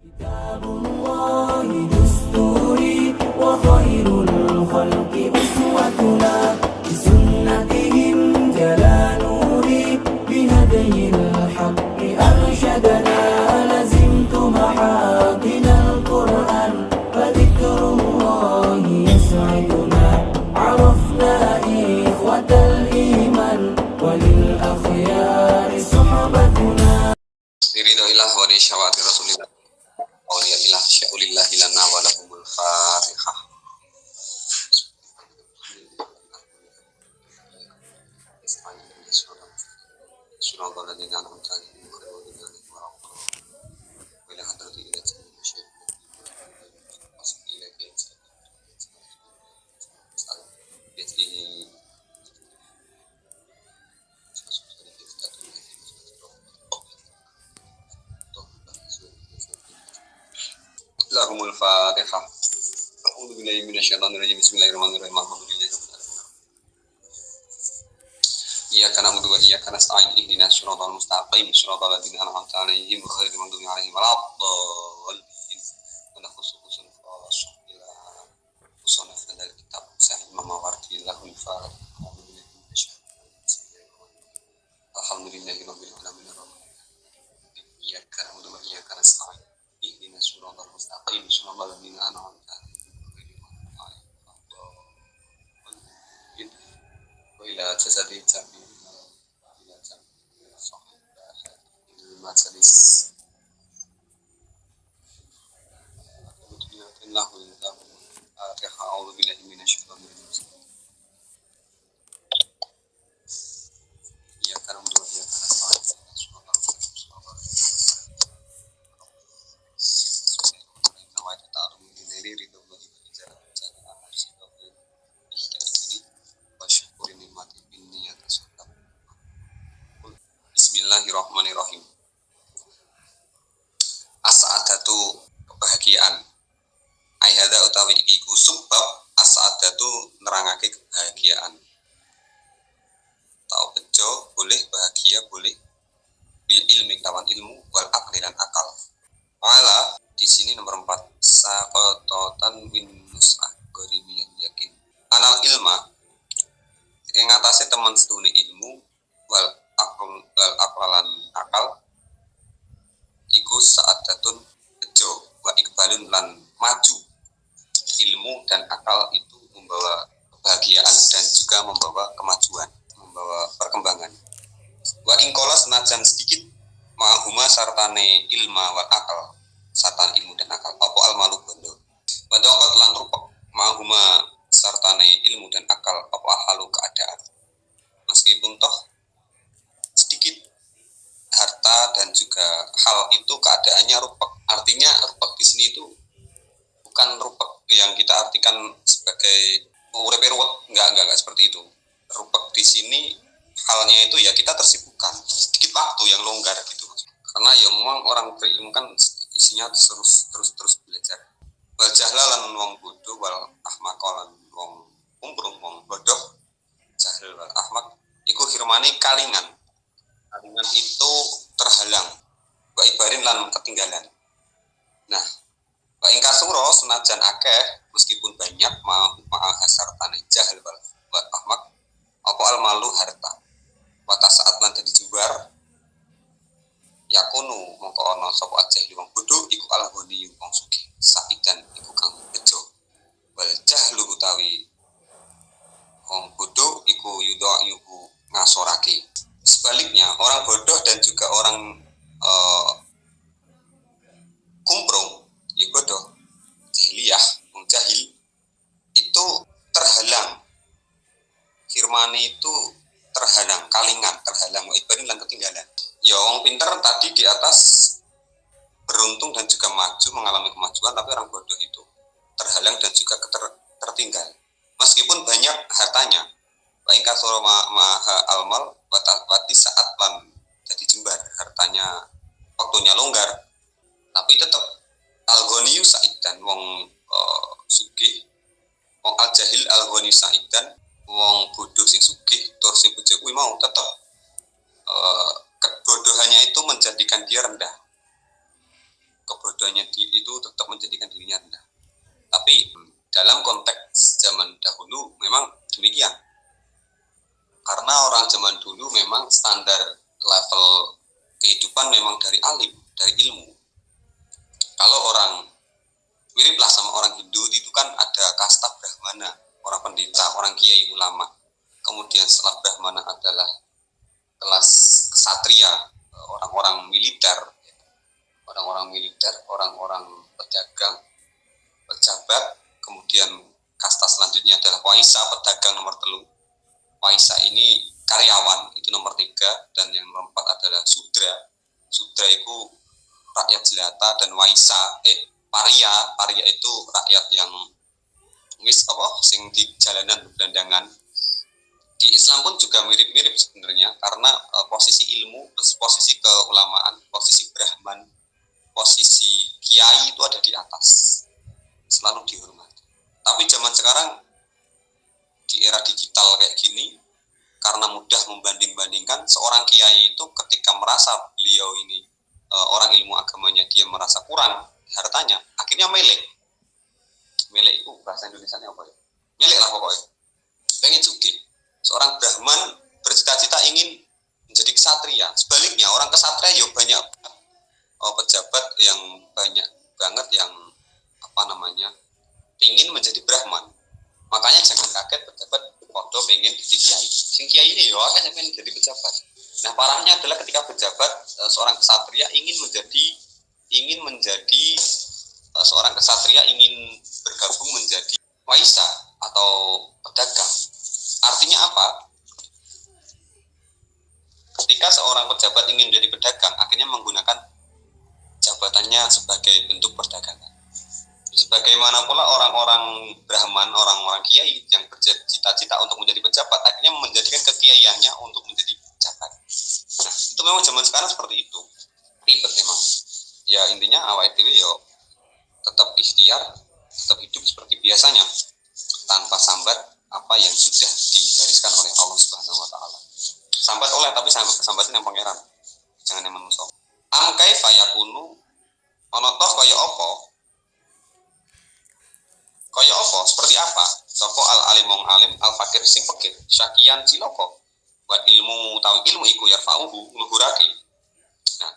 Kitabullahi dusturi wa khairul khalqi uswatuna bisunnatihim jalanuri bihadayil haqqi arsyadana lazimtu mahaqinal Qur'an fadhikrullahi yas'iduna arafna ikhwatal iman walil akhyari suhbatuna Ridhoillah wa li syawati rasulillah awliyailah sya'ulillahi lana wa lahumul fatihah. Surah al-ladina an'amta alaihim ghairil maghdubi alaihim waladdallin. Wa ila hadrati ila jannati syai'in wasfi ilaika salam yati lahumul fatihah. A'udzu billahi minasyaitonir rajim. Bismillahirrahmanirrahim. Alhamdulillahi rabbil alamin. Iyyaka na'budu wa iyyaka nasta'in. Ihdinas siratal mustaqim. Siratal ladzina an'amta 'alaihim ghairil maghdubi 'alaihim waladdallin. Wa nakhussu khusufan ila usunna fadal kitab sahih mawardi lahul fatihah. Alhamdulillahi rabbil alamin. Iyyaka na'budu wa iyyaka nasta'in. Ihdinas siratal mustaqim. Siratal ladzina an'amta 'alaihim wa ila jasadi jami ila jami sahih majalis Allahu Fatihah. A'udzu billahi minasyaitonir rajim. Iyyaka na'budu wa iyyaka nasta'in. Bismillahirrahmanirrahim. As-sa'adatu kebahagiaan. Aihada utawi iku sebab as-sa'adatu nerangake kebahagiaan. Tau bejo boleh bahagia boleh bil ilmi lawan ilmu wal aqli dan akal. Wala di sini nomor 4 saqatan min nus'ah gharimiyan yakin. Anal ilma ing atase temen sedune ilmu wal aqlalan akal iku sa'adatun bejo wa ikbalun lan maju. Ilmu dan akal itu membawa kebahagiaan dan juga membawa kemajuan, membawa perkembangan. Wa ingkola senajan sedikit ma'huma sartane ilma wal akal, sartan ilmu dan akal apa almalu bondo. Wa daqat lan rupek ma'huma sartane ilmu dan akal apa halu keadaan. Meskipun toh sedikit harta dan juga hal itu keadaannya rupek. Artinya rupek di sini itu bukan rupek yang kita artikan sebagai urepe ruwet, enggak seperti itu. Rupek di sini halnya itu ya kita tersibukkan sedikit waktu yang longgar gitu. Karena ya memang orang berilmu kan isinya terus belajar. Wal jahlalan wong bodoh wal ahmaqalan wong umprung wong bodoh. Jahl wal ahmaq iku hirmane kalingan. Kalingan itu terhalang. Wa ibarin lan ketinggalan. Nah, wa ing kasura senajan akeh meskipun banyak ma'al hasartane jahl wal ahmaq apa almalu harta. Wa tasaat lan dadi jubar yakunu mongko ana sapa ajeh wong bodho iku alghani wong sugih saidan iku kang bejo wal jahlu utawi wong bodho iku yuku ngasorake. Sebaliknya orang bodoh dan juga orang kumprung ya bodoh jahiliyah wong jahil itu terhalang firmane itu terhalang kalingan terhalang wa ibarin lan ketinggalan. Ya orang pinter tadi di atas beruntung dan juga maju mengalami kemajuan, tapi orang bodoh itu terhalang dan juga tertinggal meskipun banyak hartanya. Wa in kasara maha almal wati saat lan jadi jembar hartanya waktunya longgar, tapi tetap alghaniyu saidan wong sugih wong al-jahil alghani saidan wong bodoh sing sugih tur sing bejo kuwi mau tetep kebodohannya kebodohannya itu menjadikan dia rendah. Kebodohannya itu tetap menjadikan dirinya rendah. Tapi dalam konteks zaman dahulu memang demikian. Karena orang zaman dulu memang standar level kehidupan memang dari alim, dari ilmu. Kalau orang miriplah sama orang Hindu itu kan ada kasta Brahmana, orang pendeta, orang kiai, ulama. Kemudian setelah Brahmana adalah kelas kesatria, orang-orang militer, orang-orang pedagang, pejabat. Kemudian kasta selanjutnya adalah Waisa, pedagang nomor 3. Waisa ini karyawan, itu nomor 3. Dan yang nomor 4 adalah Sudra. Sudra itu rakyat jelata, dan Waisa, paria itu rakyat yang sing di jalanan berdandangan. Di Islam pun juga mirip-mirip sebenarnya, karena posisi ilmu, posisi keulamaan, posisi Brahman, posisi kiai itu ada di atas, selalu dihormati. Tapi zaman sekarang di era digital kayak gini, karena mudah membanding-bandingkan, seorang kiai itu ketika merasa beliau ini orang ilmu agamanya, dia merasa kurang hartanya, akhirnya melek itu bahasa Indonesianya apa ya? Melek lah pokoknya, pengen sugih. Seorang Brahman bercita-cita ingin menjadi ksatria. Sebaliknya orang ksatria ya banyak pejabat yang banyak banget yang ingin menjadi Brahman. Makanya jangan kaget pejabat podo pengen jadi kiai. Sing kiai ini ya akeh sing pengen jadi pejabat. Nah, parahnya adalah ketika pejabat seorang ksatria ingin menjadi seorang ksatria ingin bergabung menjadi waisa atau pedagang. Artinya apa? Ketika seorang pejabat ingin menjadi pedagang, akhirnya menggunakan jabatannya sebagai bentuk perdagangan. Sebagaimana pula orang-orang Brahman, orang-orang kiai yang bercita-cita untuk menjadi pejabat, akhirnya menjadikan kekiaiannya untuk menjadi pejabat. Nah, itu memang zaman sekarang seperti itu. Ribet memang. Ya intinya awake dhewe ya tetap ikhtiar, tetap hidup seperti biasanya, tanpa sambat apa yang sudah digariskan oleh Allah Subhanahu wa taala. Sambat oleh, tapi sambatin yang pangeran. Jangan yang manusia. Am kaifa yakunu ana toh kaya apa? Kaya apa? Seperti apa? Sapa al alim wong alim, al fakir sing fakir, syakian cilaka. Wa ilmu utawi ilmu iku yarfa'uhu luhurake. Nah,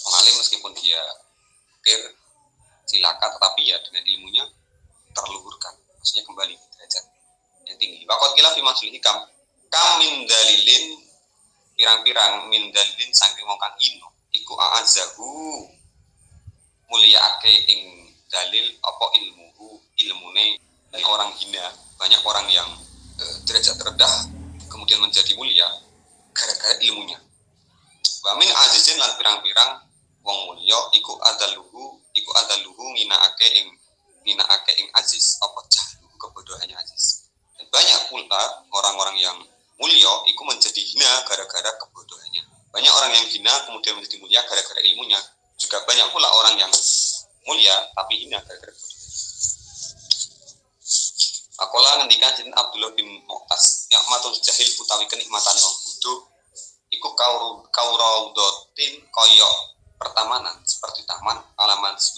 wong alim meskipun dia fakir, cilaka, tetapi ya dengan ilmunya terluhurkan. Maksudnya kembali ke derajat yang tinggi. Waqad qila fi masul hikam kam min dalilin pirang-pirang min dalilin saking wong kang ino iku a'azzahu mulyaake ing dalil apa ilmune orang hina. Banyak orang yang derajat terendah kemudian menjadi mulia gara-gara ilmunya. Wa min azizin lan pirang-pirang wong mulya iku adaluhu nginaake ing aziz apa jahlu kebodohannya aziz. Dan banyak pula orang-orang yang mulia iku menjadi hina gara-gara kebodohannya. Banyak orang yang hina kemudian menjadi mulia gara-gara ilmunya. Juga banyak pula orang yang mulia tapi hina gara-gara kebodohan. Akola ngendikan Sinten Abdullah bin Mu'tas, nikmatul jahil utawi kenikmatan wong bodoh iku kauraudotin koyo pertamanan seperti taman alamas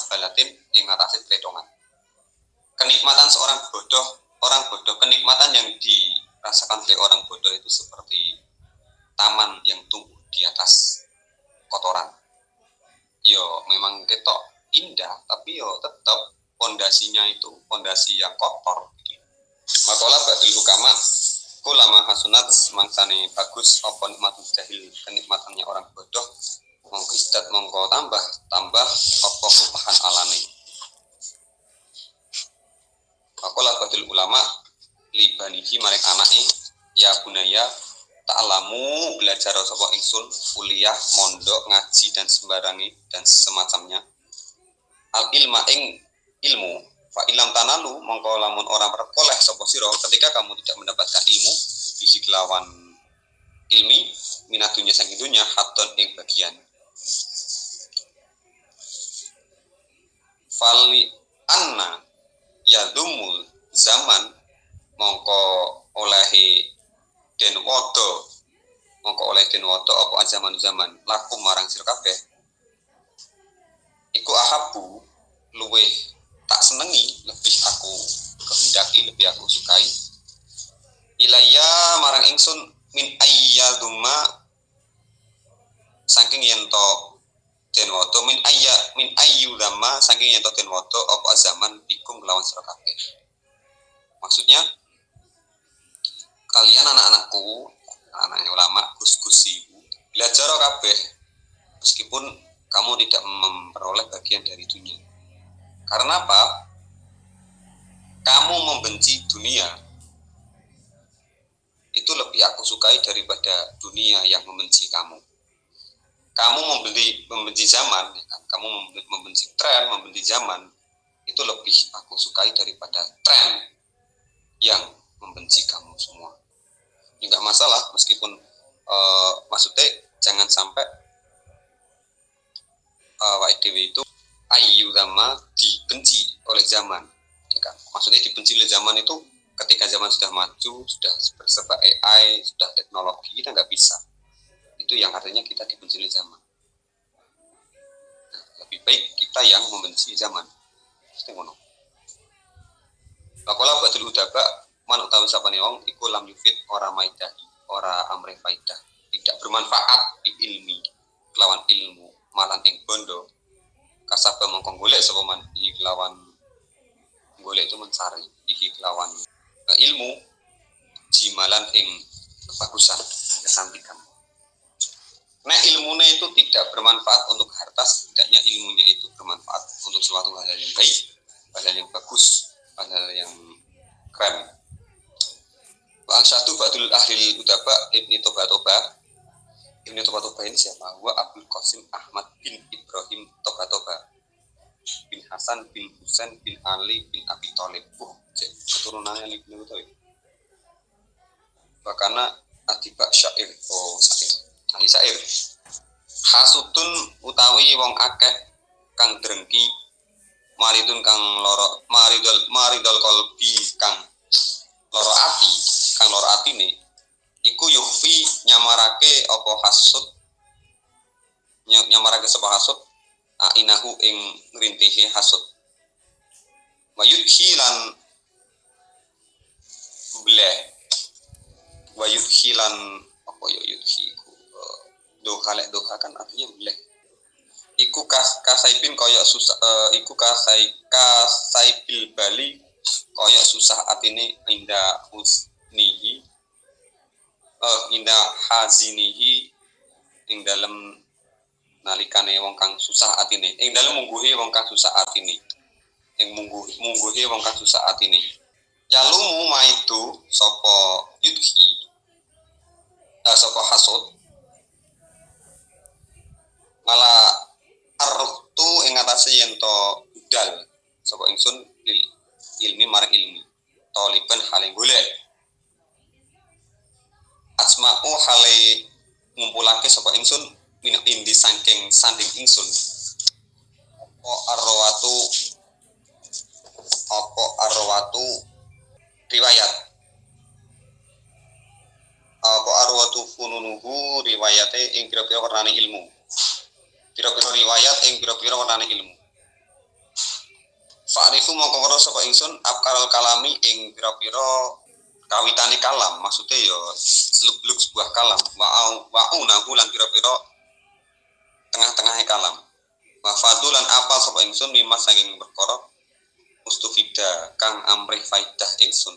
balatin ing atase tretongan. Kenikmatan seorang orang bodoh, kenikmatan yang dirasakan oleh orang bodoh itu seperti taman yang tumbuh di atas kotoran. Yo memang ketok indah, tapi yo tetap pondasinya itu pondasi yang kotor. Makalah badil hukama kulama hasunat mangsane bagus apa nikmatul jahil, kenikmatannya orang bodoh mongko istat mongko tambah apa bahan alane. Makalah badil ulama libanihi marek anake ya bunaya ta'lamu belajar sapa ingsun kuliah mondok ngaji dan sembarangi dan semacamnya al ilma ing ilmu fa ilam tanalu mongko lamun orang perkoleh sapa sira ketika kamu tidak mendapatkan ilmu bisi kelawan ilmi minatunya sang dunya haton ing bagian fali anna yadumul zaman mongko olehi den wodo mongko oleh den wata apa zaman lakum marang sira kabeh iku ahabu luweh tak senengi, lebih aku kehendaki, lebih aku sukai ilayya marang ingsun min ayyaduma saking yen to den wata min ayyudama saking yen to den wata apa zaman bikum lawan sira kabeh. Maksudnya kalian anak-anakku, anak ulama, gus-gusiku, belajar kabeh meskipun kamu tidak memperoleh bagian dari dunia. Karena apa? Kamu membenci dunia itu lebih aku sukai daripada dunia yang membenci kamu. Kamu membenci zaman, ya kan? Kamu membenci tren, membenci zaman, itu lebih aku sukai daripada tren yang membenci kamu semua. Enggak masalah, meskipun maksudnya jangan sampai WDW itu ayyudama dibenci oleh zaman, ya kan? Maksudnya dibenci oleh zaman itu ketika zaman sudah maju, sudah serba AI, sudah teknologi, kita nggak bisa. Itu yang artinya kita dibenci oleh zaman. Nah, lebih baik kita yang membenci zaman. Mesti ngono. Pakola batul udaba man utawi sapane wong iku lam yufid ora maidah, ora amrih faidah, tidak bermanfaat di ilmi kelawan ilmu malan ing bondo kasaba mongko golek sapa man kelawan golek itu mencari kelawan ilmu jimalan ing kebagusan kesantikan. Nah ilmunya itu tidak bermanfaat untuk harta, setidaknya ilmunya itu bermanfaat untuk suatu hal yang baik, hal yang bagus, hal yang keren. Bang satu badul ahli udaba Ibni Toba ini siapa? Wa Abdul Qasim Ahmad bin Ibrahim Toba bin Hasan bin Husain bin Ali bin Abi Thalib. Keturunannya Ibnu Toba. Bahkana atibak syair, ahli syair. Hasutun utawi wong akeh kang drengki, maridun kang loro maridul qalbi kang loro atine iku yufi nyamarake apa hasud nyamarake sapa hasud inahu ing ngrintihi hasud wayudhi lan bleh wayudhi lan apa ya yudhi doha kan artinya bleh iku kasaipin kaya susah iku kasaibil bali kaya susah atine inda husnihi inda hazinihi ing dalem nalikane wong kang susah atine ing dalem mungguhe wong kang susah atine ing mungguhe wong kang susah atine yalumu maitu sapa yudhi sapa hasud malah artu ing atase yen to budal sapa ingsun lil ilmi marang ilmi taliban hale golek asma'u hale ngumpulake sapa ingsun min indi saking sanding ingsun arwatu riwayat arwatu fununuhu riwayate ing pira-pira warnane ilmu pira-pira riwayat ing pira-pira warnane ilmu fa'rifu mongko weruh sapa ingsun abkaral kalami ing pira-pira kawitane kalam, maksudnya ya seluk-beluk sebuah kalam wa'unahu lan pira-pira tengah-tengahnya kalam wa fadulan apal sapa ingsun mimma saking perkara mustufida kang amrih faidah ingsun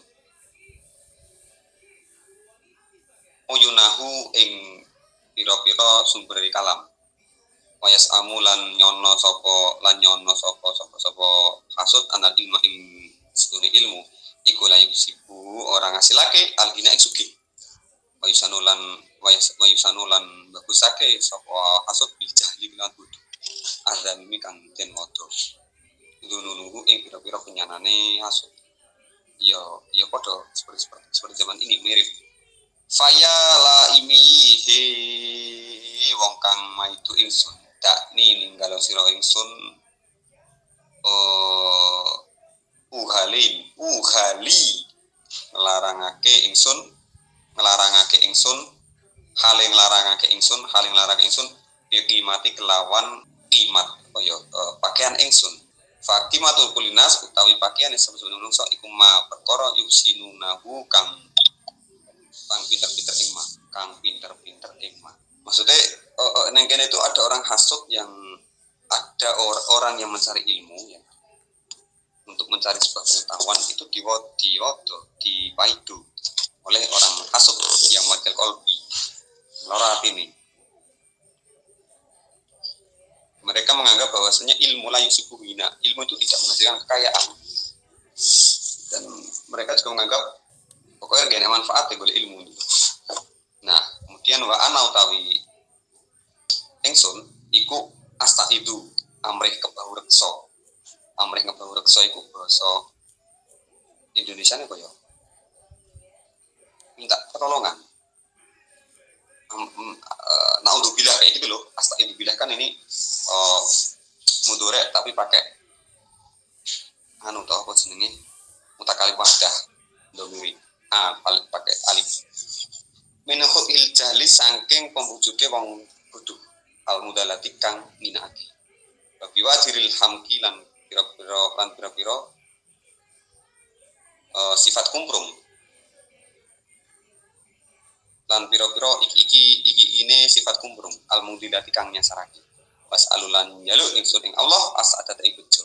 uyunahu ing pira-pira sumber kalam wayas amulan nyono sapa hasud anal ilmu ing sedune ilmu iku layu sibu orang ngasilake algina ing sugih wayusanulan bagusake sapa hasud bil jahli lan bodho azami kang den moto dununuhu ing pira-pira penyanane hasud ya padha seperti zaman ini mirip faya la imihi wong kang maitu ingsun tak ninggalo sira ingsun uhali ngelarangake ingsun hal yang larangake ingsun biqimati kelawan qimat pakaian ingsun. Faqimatul kulinas utawi pakaian sebelum menungso iku ma perkara yusinunahu kang pinter-pinter ing ma. Maksudnya neng kene itu ada orang hasud yang ada orang yang mencari ilmu ya. Untuk mencari sebuah pengetahuan itu dipaidu oleh orang hasud yang matil kolbi lora hati ini. Mereka menganggap bahwasanya ilmu la yusibu hina, ilmu itu tidak menghasilkan kekayaan, dan mereka juga menganggap pokoknya gak ada manfaat ya boleh ilmu itu. Nah kemudian wa ana utawi ingsun iku asta itu amrih kebahu reksa iku basa Indonesia nih koyo minta pertolongan. Naudzubillah kayak gitu loh. Astagfirullah kan ini mudhari tapi pakai apa jenenge mutakallim wahdah domiri pakai alif. Minhu jahli saking pembujuke wong bodho al mudallati kang minake. Babi wajiril hamki lan pira-pira sifat kumprung lan pira-pira iki ini sifat kumprung al mudillati kang nyasarake was alulan jaluk ingsun ing Allah asadat ing bejo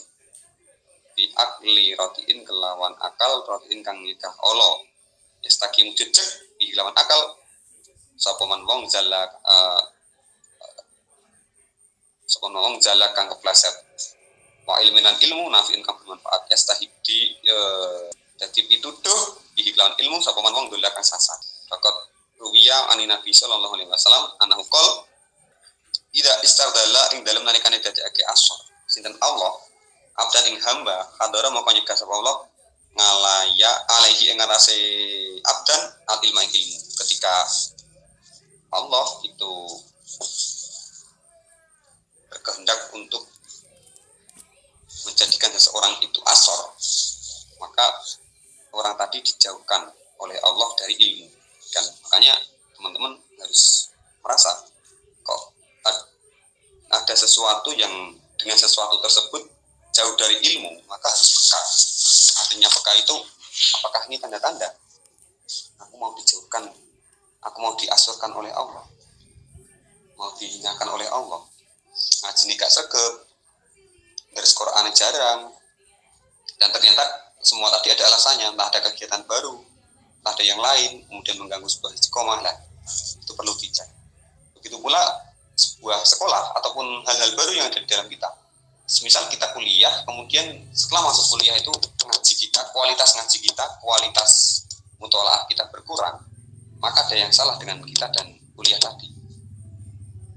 bi akli rotiin kelawan akal rotiin kang nikah Allah yastaqimu jejeg bi kelawan akal sapa man wong zalak kang kepleset wa ilminan ilmu nafiin kang bermanfaat yastahidi dadi pituduh bi kelawan ilmu sapa man wong dolak kang sasar takot ruwiya ani Nabi sallallahu alaihi wasallam anahu qol ida istardalla ing dalem nalikane dadekake asor sinten Allah abdan ing hamba hadara moko nyegah sapa Allah ngalaya alaihi ing ngarase abdan al ilma ilmu ketika Allah itu berkehendak untuk menjadikan seseorang itu asor, maka orang tadi dijauhkan oleh Allah dari ilmu. Kan makanya teman-teman harus merasa kok ada sesuatu yang dengan sesuatu tersebut jauh dari ilmu, maka harus peka. Artinya peka itu apakah ini tanda-tanda aku mau dijauhkan, aku mau diasurkan oleh Allah, mau dihinakan oleh Allah, ngaji gak sregep, dari Quran jarang, dan ternyata semua tadi ada alasannya, entah ada kegiatan baru, entah ada yang lain, kemudian mengganggu sebuah istiqomah, lah itu perlu dicek. Begitu pula sebuah sekolah ataupun hal-hal baru yang ada di dalam kita. Semisal kita kuliah, kemudian setelah masuk kuliah itu ngaji kita, kualitas ngaji kita, kualitas mutolaah kita berkurang, maka ada yang salah dengan kita dan kuliah tadi.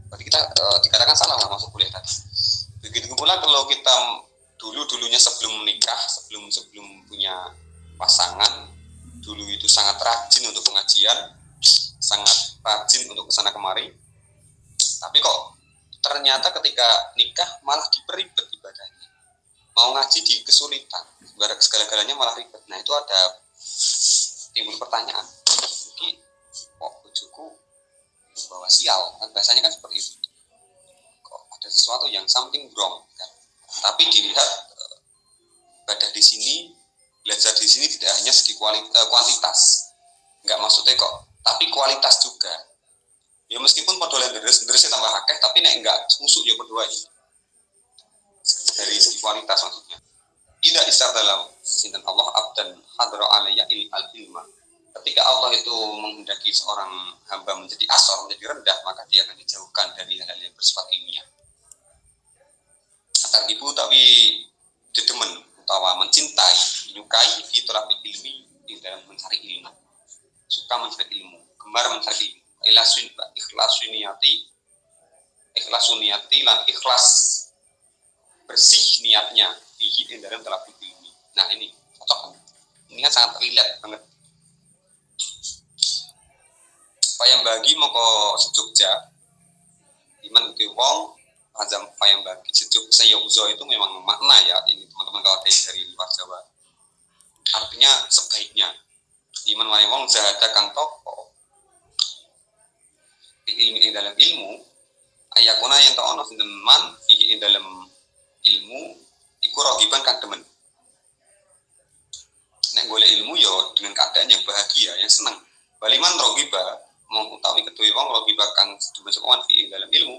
Berarti kita dikatakan salah lah masuk kuliah tadi. Begitu pula kalau kita dulunya sebelum menikah, sebelum punya pasangan, dulu itu sangat rajin untuk pengajian, sangat rajin untuk kesana kemari, tapi kok ternyata ketika nikah malah diperibet ibadahnya, mau ngaji di kesulitan, segala-galanya malah ribet. Nah itu ada timbul pertanyaan, ini kok bojoku bawa sial, kan bahasanya kan seperti itu, kok ada sesuatu yang something wrong kan? Tapi dilihat ibadah di sini, belajar di sini tidak hanya segi kuantitas, nggak maksudnya kok, tapi kualitas juga. Ya meskipun podolan deres tambah akeh, tapi nek enggak musuk ya berdua ini. Dari segi kualitas maksudnya. Ida istadalam sinten Allah abdan hadra alayya al ilma. Ketika Allah itu menghendaki seorang hamba menjadi asor, menjadi rendah, maka dia akan dijauhkan dari hal-hal yang bersifat ilmiah. Atar ibu tapi dedemen utawa mencintai, menyukai fitrah ilmi di dalam mencari ilmu. Suka mencari ilmu, gemar mencari ilmu. Ikhlasun niati lan ikhlas bersih niatnya di dalam talabul ilmi. Nah ini cocok, ini kan sangat relate banget. Payang bagi moko sejogja iman ke wong azam payang bagi sejuk sayauzo itu memang makna ya ini teman-teman kalau ada yang dari luar Jawa, artinya sebaiknya iman wong wong zahada kang toko ilmi ing dalam ilmu ayakuna yang tak ono sinten man fihi ing dalam ilmu iku rogiban kang demen. Nek golek ilmu yo dengan keadaan yang bahagia, yang senang. Baliman rogiba mong utawi kedue wong rogiba kang demen sowan fihi ing dalam ilmu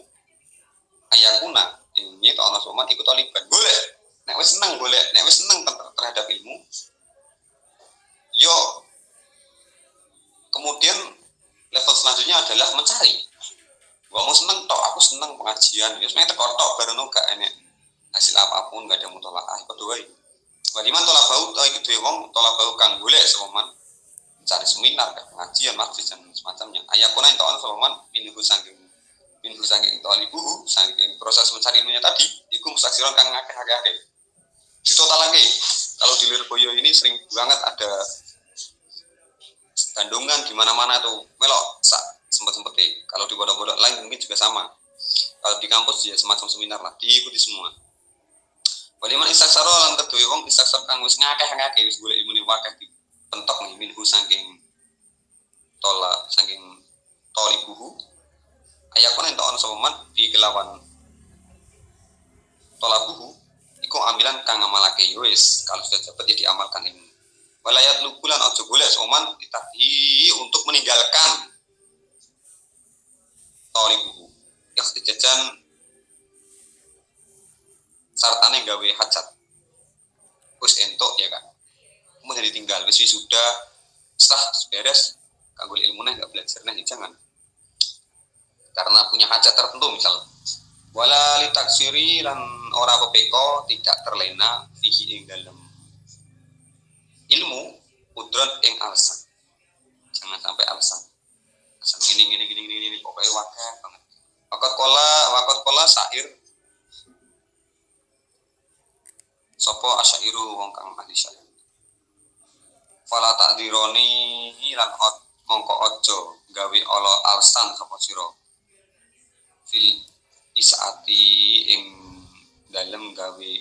ayakuna ini tak ono soman iku taliban golek. Nek wis seneng golek, nek wis seneng terhadap ilmu yo kemudian level selanjutnya adalah mencari. Gua mau seneng tok, aku seneng pengajian. Ya sebenarnya tekor tok bareng gak enek hasil apapun, gak ada mutolaah padha wae. Waliman tolak bau utawi kedue wong tolak bau kang golek semoman mencari seminar, pengajian, majelis dan semacamnya. Ayakuna ento ana semoman minhu saking talibuhu saking proses mencari ilmunya tadi iku musaksiron kang akeh-akeh. Ditotalake. Kalau di Lirboyo ini sering banget ada kandungan di mana-mana tuh melok sempet-sempet. Kalau di pondok-pondok lain mungkin juga sama. Kalau di kampus ya semacam seminar lah, diikuti semua. Waliman istaksaro lan kedue wong istaksar kang wis ngakeh-ngakeh wis golek ilmune wakeh dipentok nih minhu saking tolibuhu. Ayakon ento ana sapa man di kelawan tolabuhu iku ambilan kang ngamalake yo wis kalau sudah dapat ya diamalkan ilmu. Walayat lukulan aja golek soman ditahi untuk meninggalkan tolibuhu. Ikhtijajan sartane gawe hajat. Wis entuk ya kan. Kemudian ditinggal wis sudah setelah beres kanggo ilmune enggak belajar nah jangan. Karena punya hajat tertentu misal. Wala li taksiri lan ora pepeko tidak terlena fihi ing dalem ilmu udron ing alasan. Jangan sampai alasan. Alasan ini pokoknya wakil banget. Wakot kola syair sopo asyairu wong kang ahli syair. Fala takdironi lan mongko ojo gawe ala alasan sapa sira. Fil isaati ing dalem gawe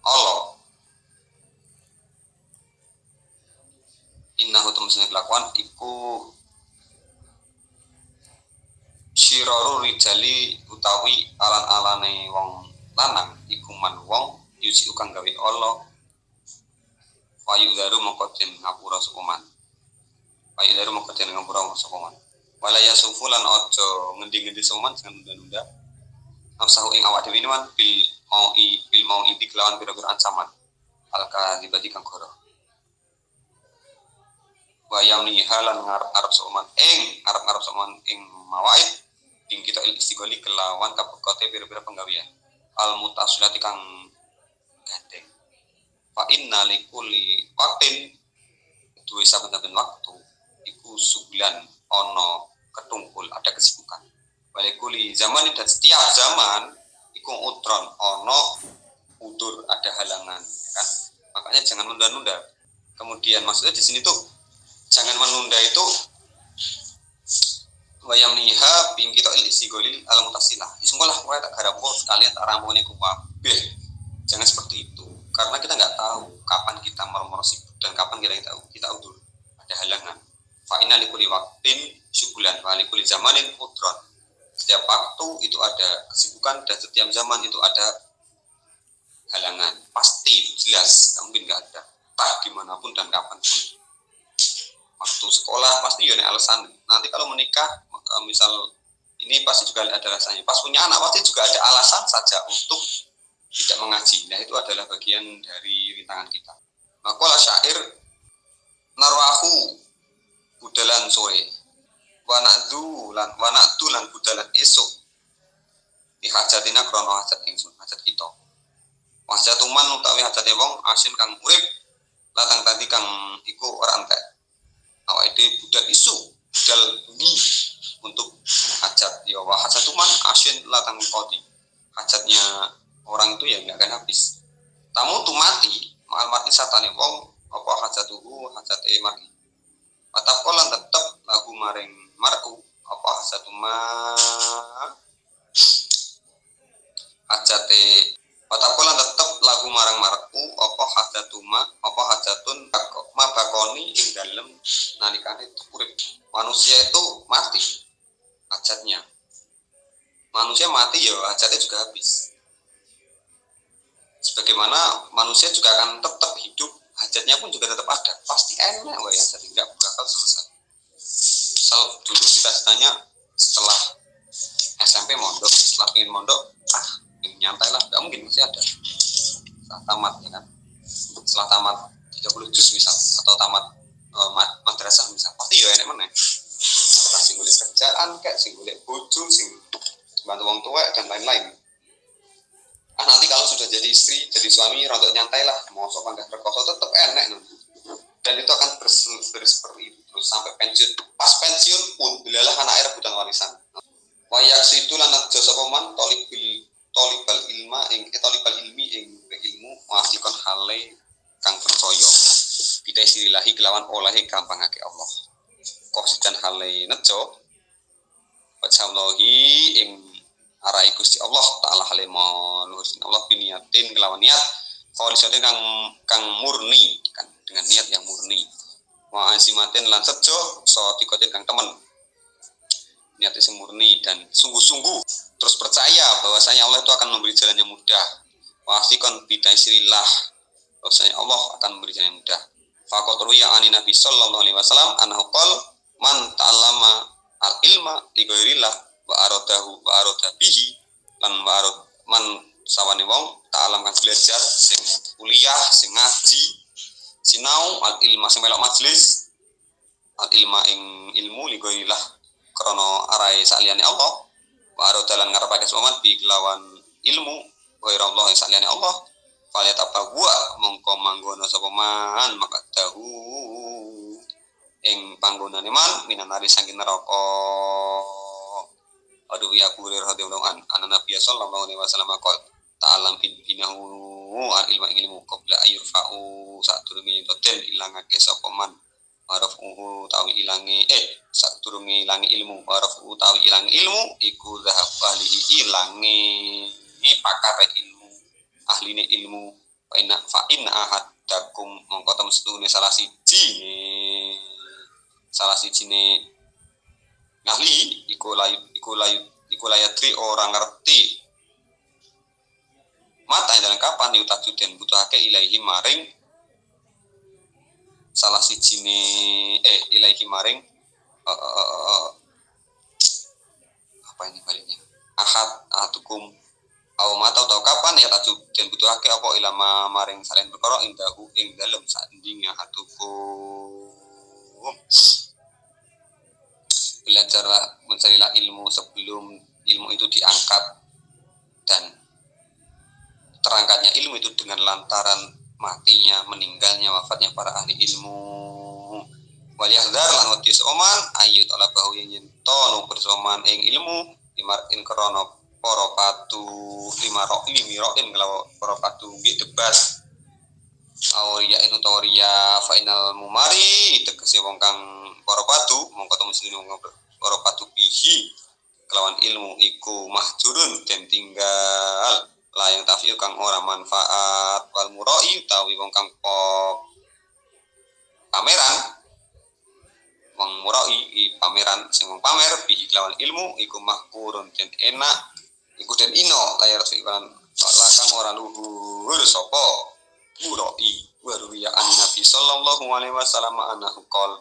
Allah innahu tumsine kelakuan iku syiraru rijali utawi alan-alane wong lanang iku man wong yusi kang gawe Allah wayu daru mongko den ngapura sapa man wayu daru mongko den ngapura sapa man walaya sufulan ojo ngendi-ngendi sapa man jangan nunda-nunda nafsahu ing awak dhewe man bil mau inti kelawan pira-pira ancaman alka dibadi kang goro wayam ni halan ngarep soman ngarep soman ing mawaid ing kita istigholi kelawan kabekote pira-pira penggawean al mutasilati kang gandeng fa inna likulli waqtin duwe saben-saben waktu iku subulan ono ketungkul ada kesibukan walikuli zaman dan setiap zaman iku utron ono udur ada halangan kan makanya jangan menunda-nunda. Kemudian maksudnya di sini tuh jangan menunda itu wayam niha ping kita istigholi al mutasilah disungguhlah kowe tak garapku sekalian tak rampungane kabeh jangan seperti itu karena kita nggak tahu kapan kita moro-moro sibuk dan kapan kita udur ada halangan fa inna likulli waqtin syugulan wa likulli zamanin utron. Setiap waktu itu ada kesibukan dan setiap zaman itu ada halangan. Pasti jelas, mungkin nggak ada. Entah dimanapun dan kapanpun. Waktu sekolah pasti ada alasan. Nanti kalau menikah, misal ini pasti juga ada alasannya. Pas punya anak pasti juga ada alasan saja untuk tidak mengaji. Nah itu adalah bagian dari rintangan kita. Maka syair narwahu budalan sore. Wanakdu lan budalan esok di hajatina krono hajat ingsun hajat kita wajatuman utawi hajate wong asin kang urip latang tadi kang iku ora entek awake dhewe budal isu budal bengi untuk hajat ya wa hajatuman asin latang kodi hajatnya orang itu ya enggak akan habis tamu tu mati mal mati satane wong apa hajatuhu hajate mati atakolan tetep lagu maring mar'u apa satu hajate atakolan tetep lagu marang mar'u apa hajatuma apa hajatun tako mabakoni ing dalem nalikane urip. Manusia itu mati hajatnya. Manusia mati ya hajatnya juga habis. Sebagaimana manusia juga akan tetap hidup, hajatnya pun juga tetap ada. Pasti enak wae hajat tidak bakal selesai. Dulu kita tanya setelah SMP mondok, setelah pengen mondok, nyantai lah, gak mungkin masih ada. Setelah tamat ya kan, setelah tamat 30 juz misal, atau tamat madrasah misal, pasti ya enak mana? Setelah sing golek kerjaan, kayak sing golek bojo, sing bantu wong tua dan lain-lain. Nanti kalau sudah jadi istri, jadi suami, rontok nyantai lah, mau sok panggah perkoso tetap enak nanti. Dan itu akan seperti itu terus sampai pensiun. Pas pensiun pun belalah anak air rebutan warisan. Wayak situ lanat jasa paman tolibal ilmi ing ilmu wasikon hale kang percaya. Bidai sirilahi kelawan olahe gampangake Allah. Kosidan hale nejo wajallahi ing arai Gusti Allah taala hale manusin Allah biniatin kelawan niat kholisatin kang murni kan dengan niat yang murni. Wa azimatin lan sejo sotikotin kang temen. Niat yang murni dan sungguh-sungguh terus percaya bahwasanya Allah itu akan memberi jalan yang mudah. Wasikon bidai sirilah bahwasanya Allah akan memberi jalan yang mudah. Faqat ruya ani Nabi sallallahu alaihi wasallam annahu qala man ta'allama al-ilma li ghairillah wa aradahu wa arada bihi lan man sawani wong ta'alam kang belajar sing kuliah sing ngaji sinau al-ilma sing melok majelis al-ilma ing ilmu li ghairillah krana arahe saliyane Allah wa arada lan ngarepake soman bi kelawan ilmu ghairallah ing saliyane Allah falyatabawa mongko manggono sapa man maka tahu ing panggonane man minanari saking neraka. Aduh ya kulir radhiyallahu an Nabi sallallahu alaihi wasallam qol ta'alam binahu al ilma ilmu qabla ayurfa'u sadurunge toten ilangake sapa man arafuhu tawi ilange sadurunge ilange ilmu arafuhu tawi ilange ilmu iku zahab ahlihi ilange pakare ilmu ahline ilmu fa inna ahadakum mongko temestune salah sijine ahli iku layatri orang ngerti mata dalam kapan yutaju den butuhake ilaihi maring salah sijine ilaihi maring apa ini baliknya ahatukum aw mata atau kapan ya taju den butuhake apa ilama maring salen perkara indahu ing dalem sandinge ahatukum. Belajarlah mencarilah ilmu sebelum ilmu itu diangkat dan terangkatnya ilmu itu dengan lantaran matinya meninggalnya wafatnya para ahli ilmu. Waliyahdar lan wadi soman ayut ala bahu yen tonu bersoman ing ilmu limarin krana para patu limiroin kalau para patu nggih debat auria inu tawria final mumari tegese wong kang para patu mongko temu sing wong para patu bihi kelawan ilmu iku mahjurun den tinggal layang tafiu kang ora manfaat wal murai utawi wong kang pameran wong murai pameran sing wong pamer bihi kelawan ilmu iku mahkurun den enak iku den ino layar fi'lan lakang ora luhur sapa murai wa ruwiya an Nabi sallallahu alaihi wasallam anahu qol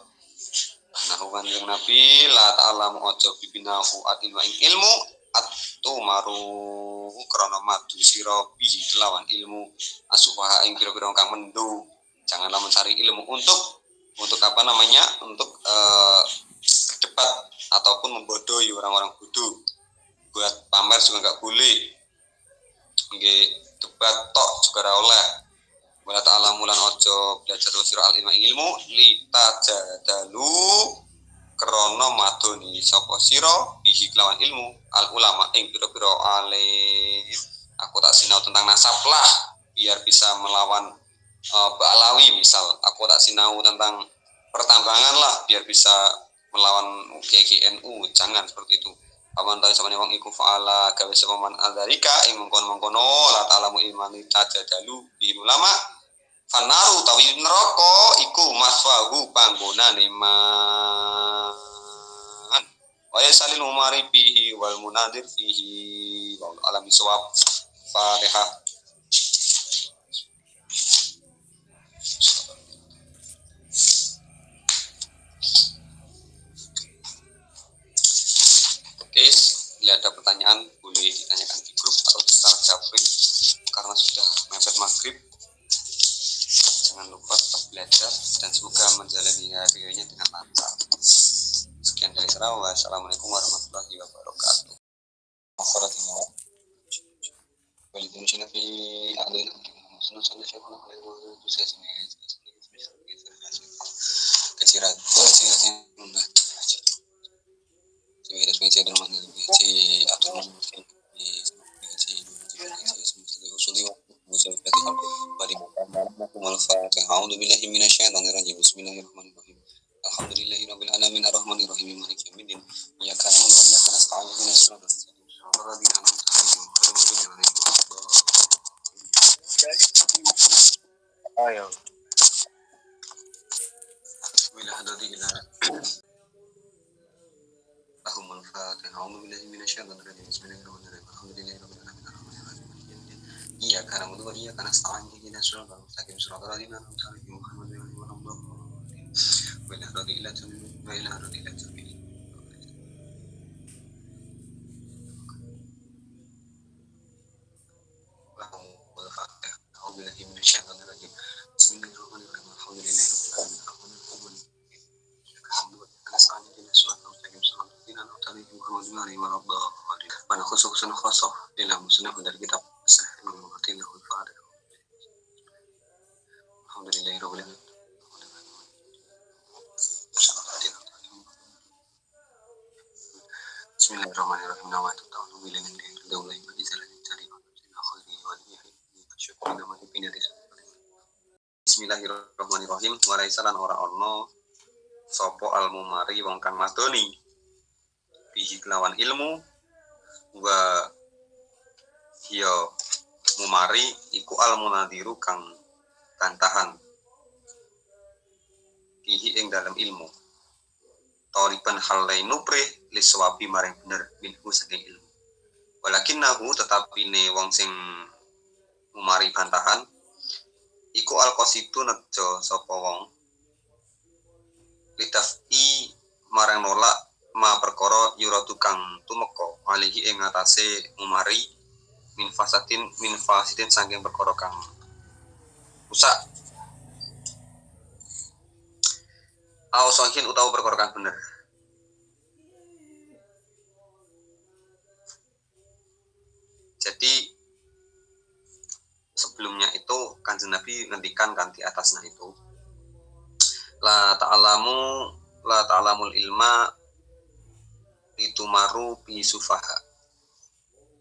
anahu kanjeng Nabi la ta'lamu aja bibinahu atil ing ilmu atumaru krana madu sira bihi kelawan ilmu asufaha ing pira-pira kang mendu janganlah mencari ilmu untuk apa namanya untuk berdebat ataupun membodohi orang-orang bodoh buat pamer juga enggak boleh nggih debat tok juga ora oleh wala ta'lamu lan aja belajar sira al ilmu litajadalu krana madoni sapa sira bihi kelawan ilmu al ulama ing pira-pira alim aku tak sinau tentang nasab lah biar bisa melawan Ba'alawi misal aku tak sinau tentang pertambangan lah biar bisa melawan GGNU jangan seperti itu awan tahu samane wong iku faala gawe sapa man adzalika ing mengkono-mengkono la ta'lamu ilman litajadalu bi ulama Fanaru tawi neraka iku maswahu panggonane man. Wa yasalil umari fihi wal munadir fihi wal alam bisawab. Fatihah. Oke, bila ada pertanyaan boleh ditanyakan di grup atau secara japri karena sudah mepet maghrib. Jangan lupa tetap belajar dan semoga menjalani hari-harinya dengan lancar. Sekian dari saya. Wassalamualaikum warahmatullahi wabarakatuh. Bismillahirrahmanirrahim. Alhamdulillahirabbil alamin arrahmanir rahim maliki yaumiddin. Iyyaka na'budu wa iyyaka nasta'in ihdinas siratal mustaqim. Shiratal ladzina an'amta 'alaihim ghairil maghdubi 'alaihim waladdallin. Ayo. Bismillahirrahmanirrahim. Allahumma al-fatihah. A'udzu billahi minasyaitonir rajim. Bismillahirrahmanirrahim. Alhamdulillahirabbil alamin arrahmanir rahim maliki yaumiddin. Iyyaka na'budu wa iyyaka nasta'in ihdinas siratal mustaqim. Shiratal ladzina an'amta 'alaihim ghairil maghdubi 'alaihim waladdallin. Mana khusus khosoh dalam musnah dari kitab Sahih Al-Mu'tin al-Fadil. Alhamdulillahirabbil alamin. Bismillahirrahmanirrahim. Nawaitu ta'ala billahi min daulai bagi jalan cari khairi wa lihi syukur nama dipindah di Bismillahirrahmanirrahim. Walaisalan ora ono sapa almumari wong kang madoni bihi kelawan ilmu wa hiya mumari iku almunadiru kang bantahan bihi ing dalam ilmu taliban halainu pre liswabi maring bener minhu saking ilmu walakinnahu tetapi ne wong sing mumari bantahan iku alqasidu nejo sapa wong lidafi marang nolak ma perkara yura tukang tumeka alihi ing atase mumari min fasidin saking perkara kang rusak au sahin utawa perkara kang bener. Jadi sebelumnya itu Kanjeng Nabi ngendikan kan di atasnya itu la ta'lamul ilma ditumaru bi sufaha,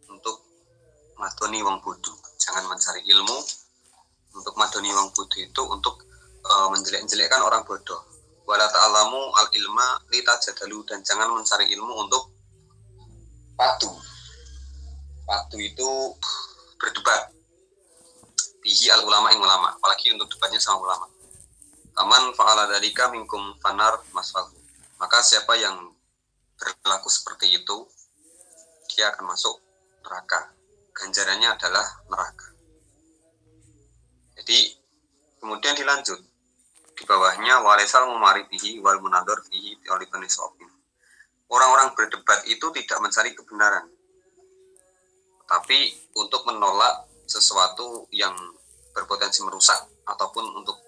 untuk madoni wong bodoh. Jangan mencari ilmu untuk madoni wong bodoh itu untuk menjelek-jelekkan orang bodoh. Wala ta'lamu al ilma litajadalu, dan jangan mencari ilmu untuk padu. Padu itu berdebat. Bihi al ulama ing ulama, apalagi untuk debatnya sama ulama. Aman fa'ala dzalika minkum fanar masfahu. Maka siapa yang berlaku seperti itu, dia akan masuk neraka. Ganjarannya adalah neraka. Jadi kemudian dilanjut di bawahnya walaisal mumari bihi wal munador bihi oleh penisopin. Orang-orang berdebat itu tidak mencari kebenaran, tapi untuk menolak sesuatu yang berpotensi merusak ataupun untuk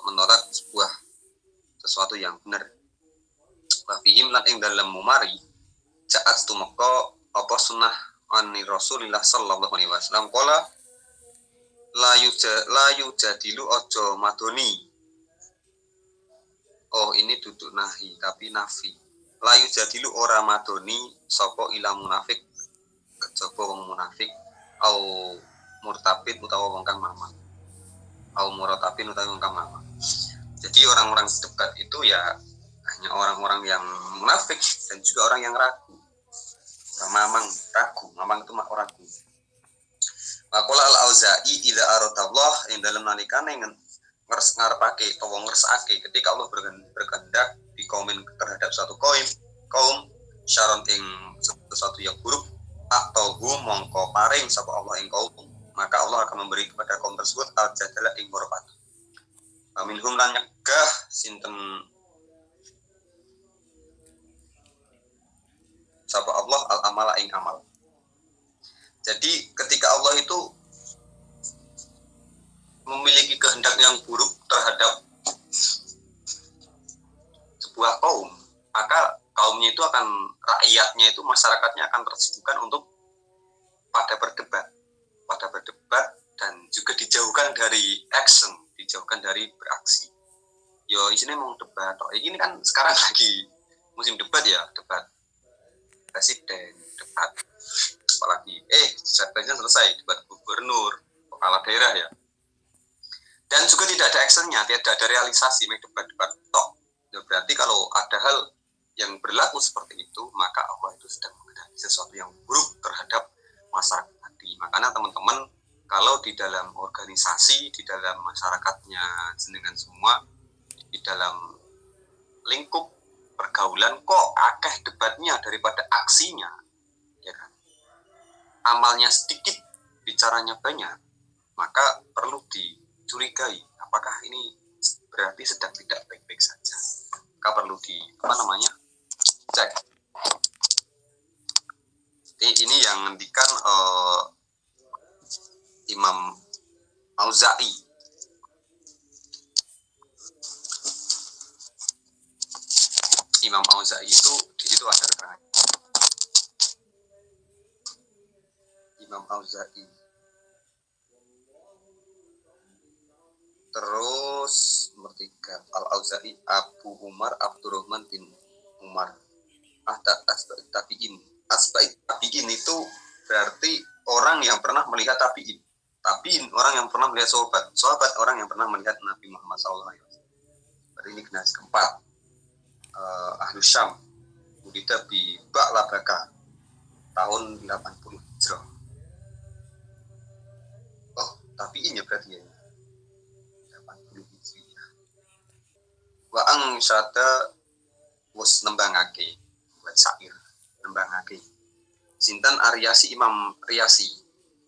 menolak sesuatu yang benar. Wafihim lan ing dalam mumari jaat tumeka apa sunnah ani Rasulillah sallallahu alaihi wasallam qala la yujadilu ojo madoni. Oh, ini duduk nahi tapi nafi. La yujadilu ora madoni sapa ila munafik kejaba wong munafik au murtabid utawa wong kang mamang. Au muratabin utawa wong kang mamang. Jadi orang-orang debat itu ya hanya orang-orang yang munafik dan juga orang yang ragu. Orang mamang ragu, mamang itu orang ragu. Waqala al-Auza'i idza aradallah ing dalem nalikane ngarepake utawa ngersake ketika Allah berkehendak di kaumin terhadap suatu kaum syaron ing sesuatu yang buruk atau mongko paring sapa Allah ing kaum, maka Allah akan memberi kepada kaum tersebut al-jadala ing murpat. Minhum lan nyegah sinten sapa Allah al-amala ing amal. Jadi ketika Allah itu memiliki kehendak yang buruk terhadap sebuah kaum, maka kaumnya itu akan, rakyatnya itu, masyarakatnya akan tersibukkan untuk pada berdebat dan juga dijauhkan dari action, dijauhkan dari beraksi. Yo isinya mau debat, ini kan sekarang lagi musim debat ya, debat presiden, debat apalagi presiden selesai, debat gubernur, kepala daerah ya. Dan juga tidak ada actionnya, tidak ada realisasi, debat-debat tok. Ya, berarti kalau ada hal yang berlaku seperti itu, maka Allah itu sedang menghendaki sesuatu yang buruk terhadap masyarakat tadi. Makanya teman-teman, kalau di dalam organisasi, di dalam masyarakatnya jenengan semua, di dalam lingkup pergaulan kok akeh debatnya daripada aksinya, ya kan? Amalnya sedikit, bicaranya banyak, maka perlu dicurigai apakah ini berarti sedang tidak baik-baik saja. Maka perlu cek. Ini yang ngendikan Imam Auza'i. Imam Auza'i itu di situ ada keterangan. Imam Auza'i. Terus nomor 3 Al-Auza'i Abu Umar Abdurrahman bin Umar. Asba'it tabi'in itu berarti orang yang pernah melihat tabi'in. Tabi'in orang yang pernah melihat sahabat orang yang pernah melihat Nabi Muhammad SAW. Berarti ini generasi keempat. Ahlu Syam Budita bi Ba'labaka tahun 80 Hijrah. Oh, tabi'in ya berarti ya. 80 Hijriah. Wa angsyada was nembangake buat syair nembangake sinten Aryasi Imam Riyasi,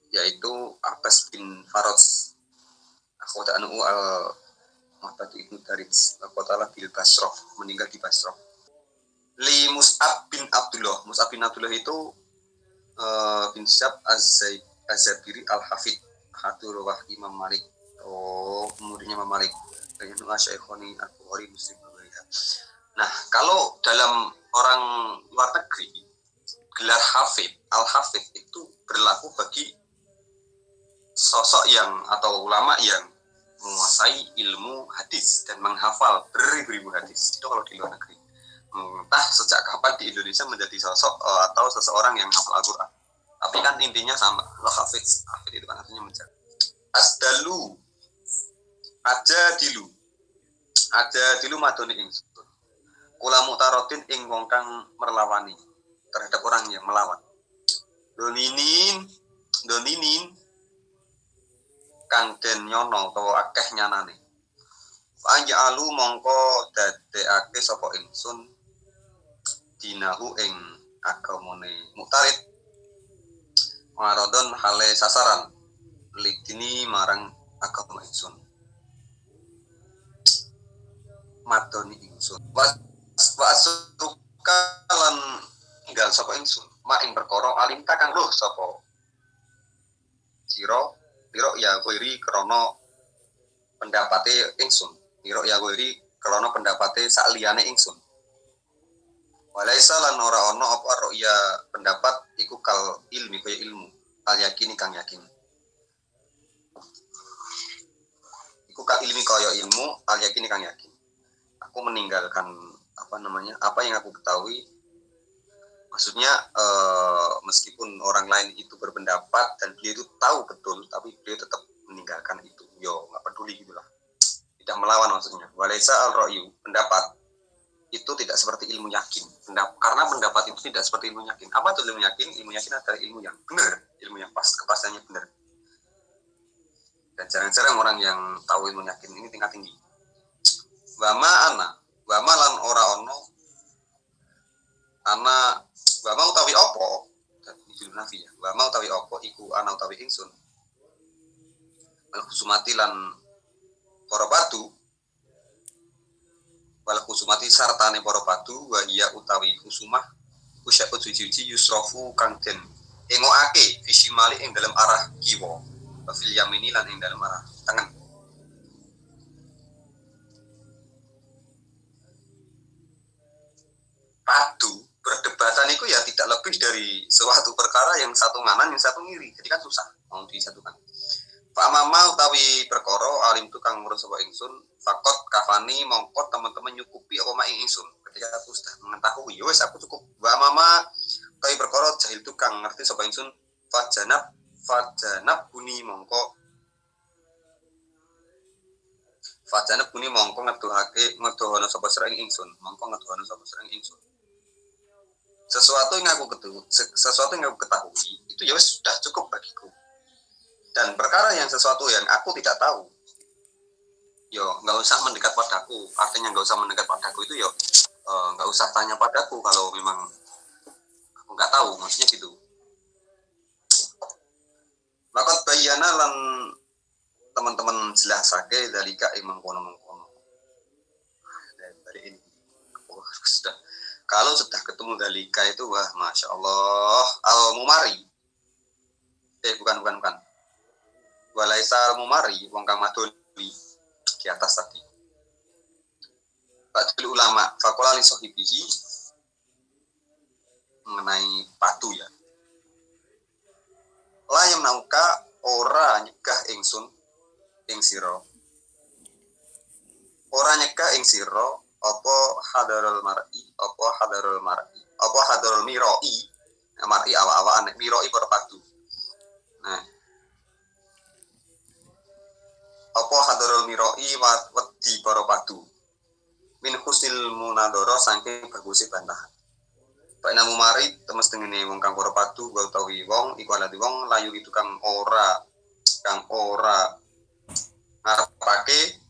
yaitu Abbas bin Faroz akhwata anu al Muhtadi Ibnu Darits kota bil Basrah, meninggal di Basrah. Li Mus'ab bin Abdullah itu bin Syab Az-Zabiri Al-Hafid hatur wah Imam Malik. Oh, muridnya Imam Malik. Bayanu Asy-Syekhoni Al-Bukhari Muslim. Nah, kalau dalam orang luar negeri, gelar Hafid, Al-Hafid itu berlaku bagi sosok yang atau ulama yang menguasai ilmu hadis dan menghafal beribu-ribu hadis. Itu kalau di luar negeri. Entah sejak kapan di Indonesia menjadi sosok atau seseorang yang hafal Al-Quran. Tapi kan intinya sama. Hafid itu kan artinya menjaga. Asdalu, aja dilu madoni ingsun. Kula mutarotin ing wong kang merlawani terhadap orang yang melawan. Doninin kang den nyono utawa akeh nyanane. Panjalu mongko dadekake sapa ingsun dinahu ing agamane mutarid. Marodon hale sasaran lidini marang agama ingsun. Madoni ingsun. Wasuka lan enggal sapa ingsun mak ing perkara alim kang roh sapa sira pira ya kuwi krana pendapate ingsun pira ya kuwi krana pendapate sakliyane ingsun walaisa lan ora ana apa ya pendapat iku kal ilmi kaya ilmu al yakini kang yakin iku kal ilmi kaya ilmu al yakini kang yakin. Aku meninggalkan apa yang aku ketahui, maksudnya meskipun orang lain itu berpendapat dan beliau itu tahu betul, tapi beliau tetap meninggalkan itu. Nggak peduli gitulah, tidak melawan maksudnya. Walaisa al-ra'yu, pendapat itu tidak seperti ilmu yakin. Karena pendapat itu tidak seperti ilmu yakin. Apa itu ilmu yakin? Ilmu yakin adalah ilmu yang benar, ilmu yang pas, kepastiannya benar. Dan jarang-jarang orang yang tahu ilmu yakin ini tingkat tinggi. Wama lan ora ono ana wama utawi opo ini judul nafi ya. Wama utawi opo iku ana utawi ingsun al-khusumati lan para padu wal khusumati sartane para padu wa iya utawi khusumah usyaput suci yusrofu kang den engoake fisimali ing dalam arah kiwa wa fil yamini lan ing dalam arah tengen. Padu perdebatan itu ya tidak lebih dari suatu perkara yang satu nganan yang satu ngiri, jadi kan susah mau disatukan. Pak Mama utawi perkara alim tukang ngurus sapa ingsun fakot kafani mongkot teman-teman nyukupi apa mak ingsun ketika aku sudah mengetahui ya wis aku cukup. Pak Mama utawi perkara jahil tukang ngerti sapa ingsun fajanab buni mongko ngedohono sapa sira ingsun sesuatu yang aku ketahui itu ya sudah cukup bagiku. Dan perkara yang sesuatu yang aku tidak tahu, yo nggak usah mendekat padaku. Artinya nggak usah mendekat padaku itu yo nggak usah tanya padaku kalau memang aku nggak tahu, maksudnya gitu. Maka bayana lan teman-teman jelasake dalika mengkono. Dari ini, sudah. Kalau sudah ketemu dalika itu wah masya Allah al-mumari. Bukan. Walaisa al-mumari wong kang madoli di atas tadi. Ba'dul ulama faqala li sahibihi mengenai patu ya. La yamnauka ora nyegah ingsun ing sira. Ora nyegah ing sira apa hadarul miroi mar'i awa-awaan miroi para padu. Nah, apa hadarul miroi wedi para padu min husnil munadara saking baguse bantahan. Pak namu mari temes dengene wong kang para padu wa utawi wong iku alati wong layu itu kang ora ngarepake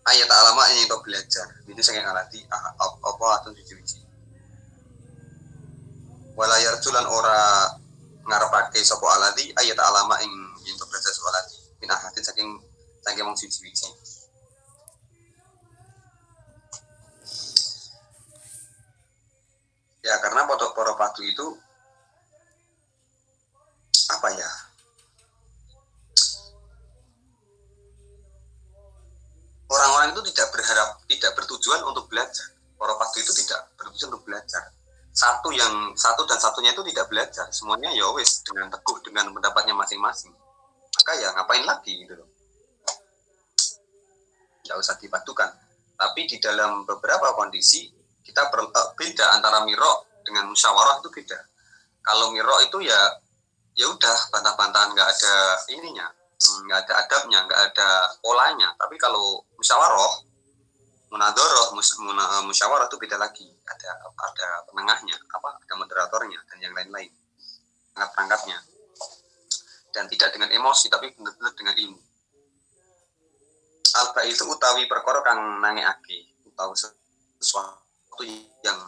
ayat alama yang itu belajar itu saking alati apa atun suci-suci wala yarjulan ora ngarepake sapa alati ayat alama ing itu belajar sapa alati min ahadin saking wong suci-suci. Ya karena para padu itu apa ya? Orang-orang itu tidak bertujuan untuk belajar. Para padu itu tidak bertujuan untuk belajar. Satu dan satunya itu tidak belajar. Semuanya ya wis dengan teguh dengan pendapatnya masing-masing. Maka ya ngapain lagi gitu loh. Tidak usah dipadukan. Tapi di dalam beberapa kondisi kita beda antara miro dengan musyawarah itu beda. Kalau miro itu ya udah bantah-bantahan, nggak ada ininya, nggak ada adabnya, nggak ada polanya. Tapi kalau musyawarah, munadoroh, musyawarah itu beda lagi. Ada penengahnya, ada moderatornya dan yang lain-lain, perangkat-perangkatnya. Dan tidak dengan emosi, tapi benar-benar dengan ilmu. Alba itu utawi perkara kang nangeake, utawi sesuatu yang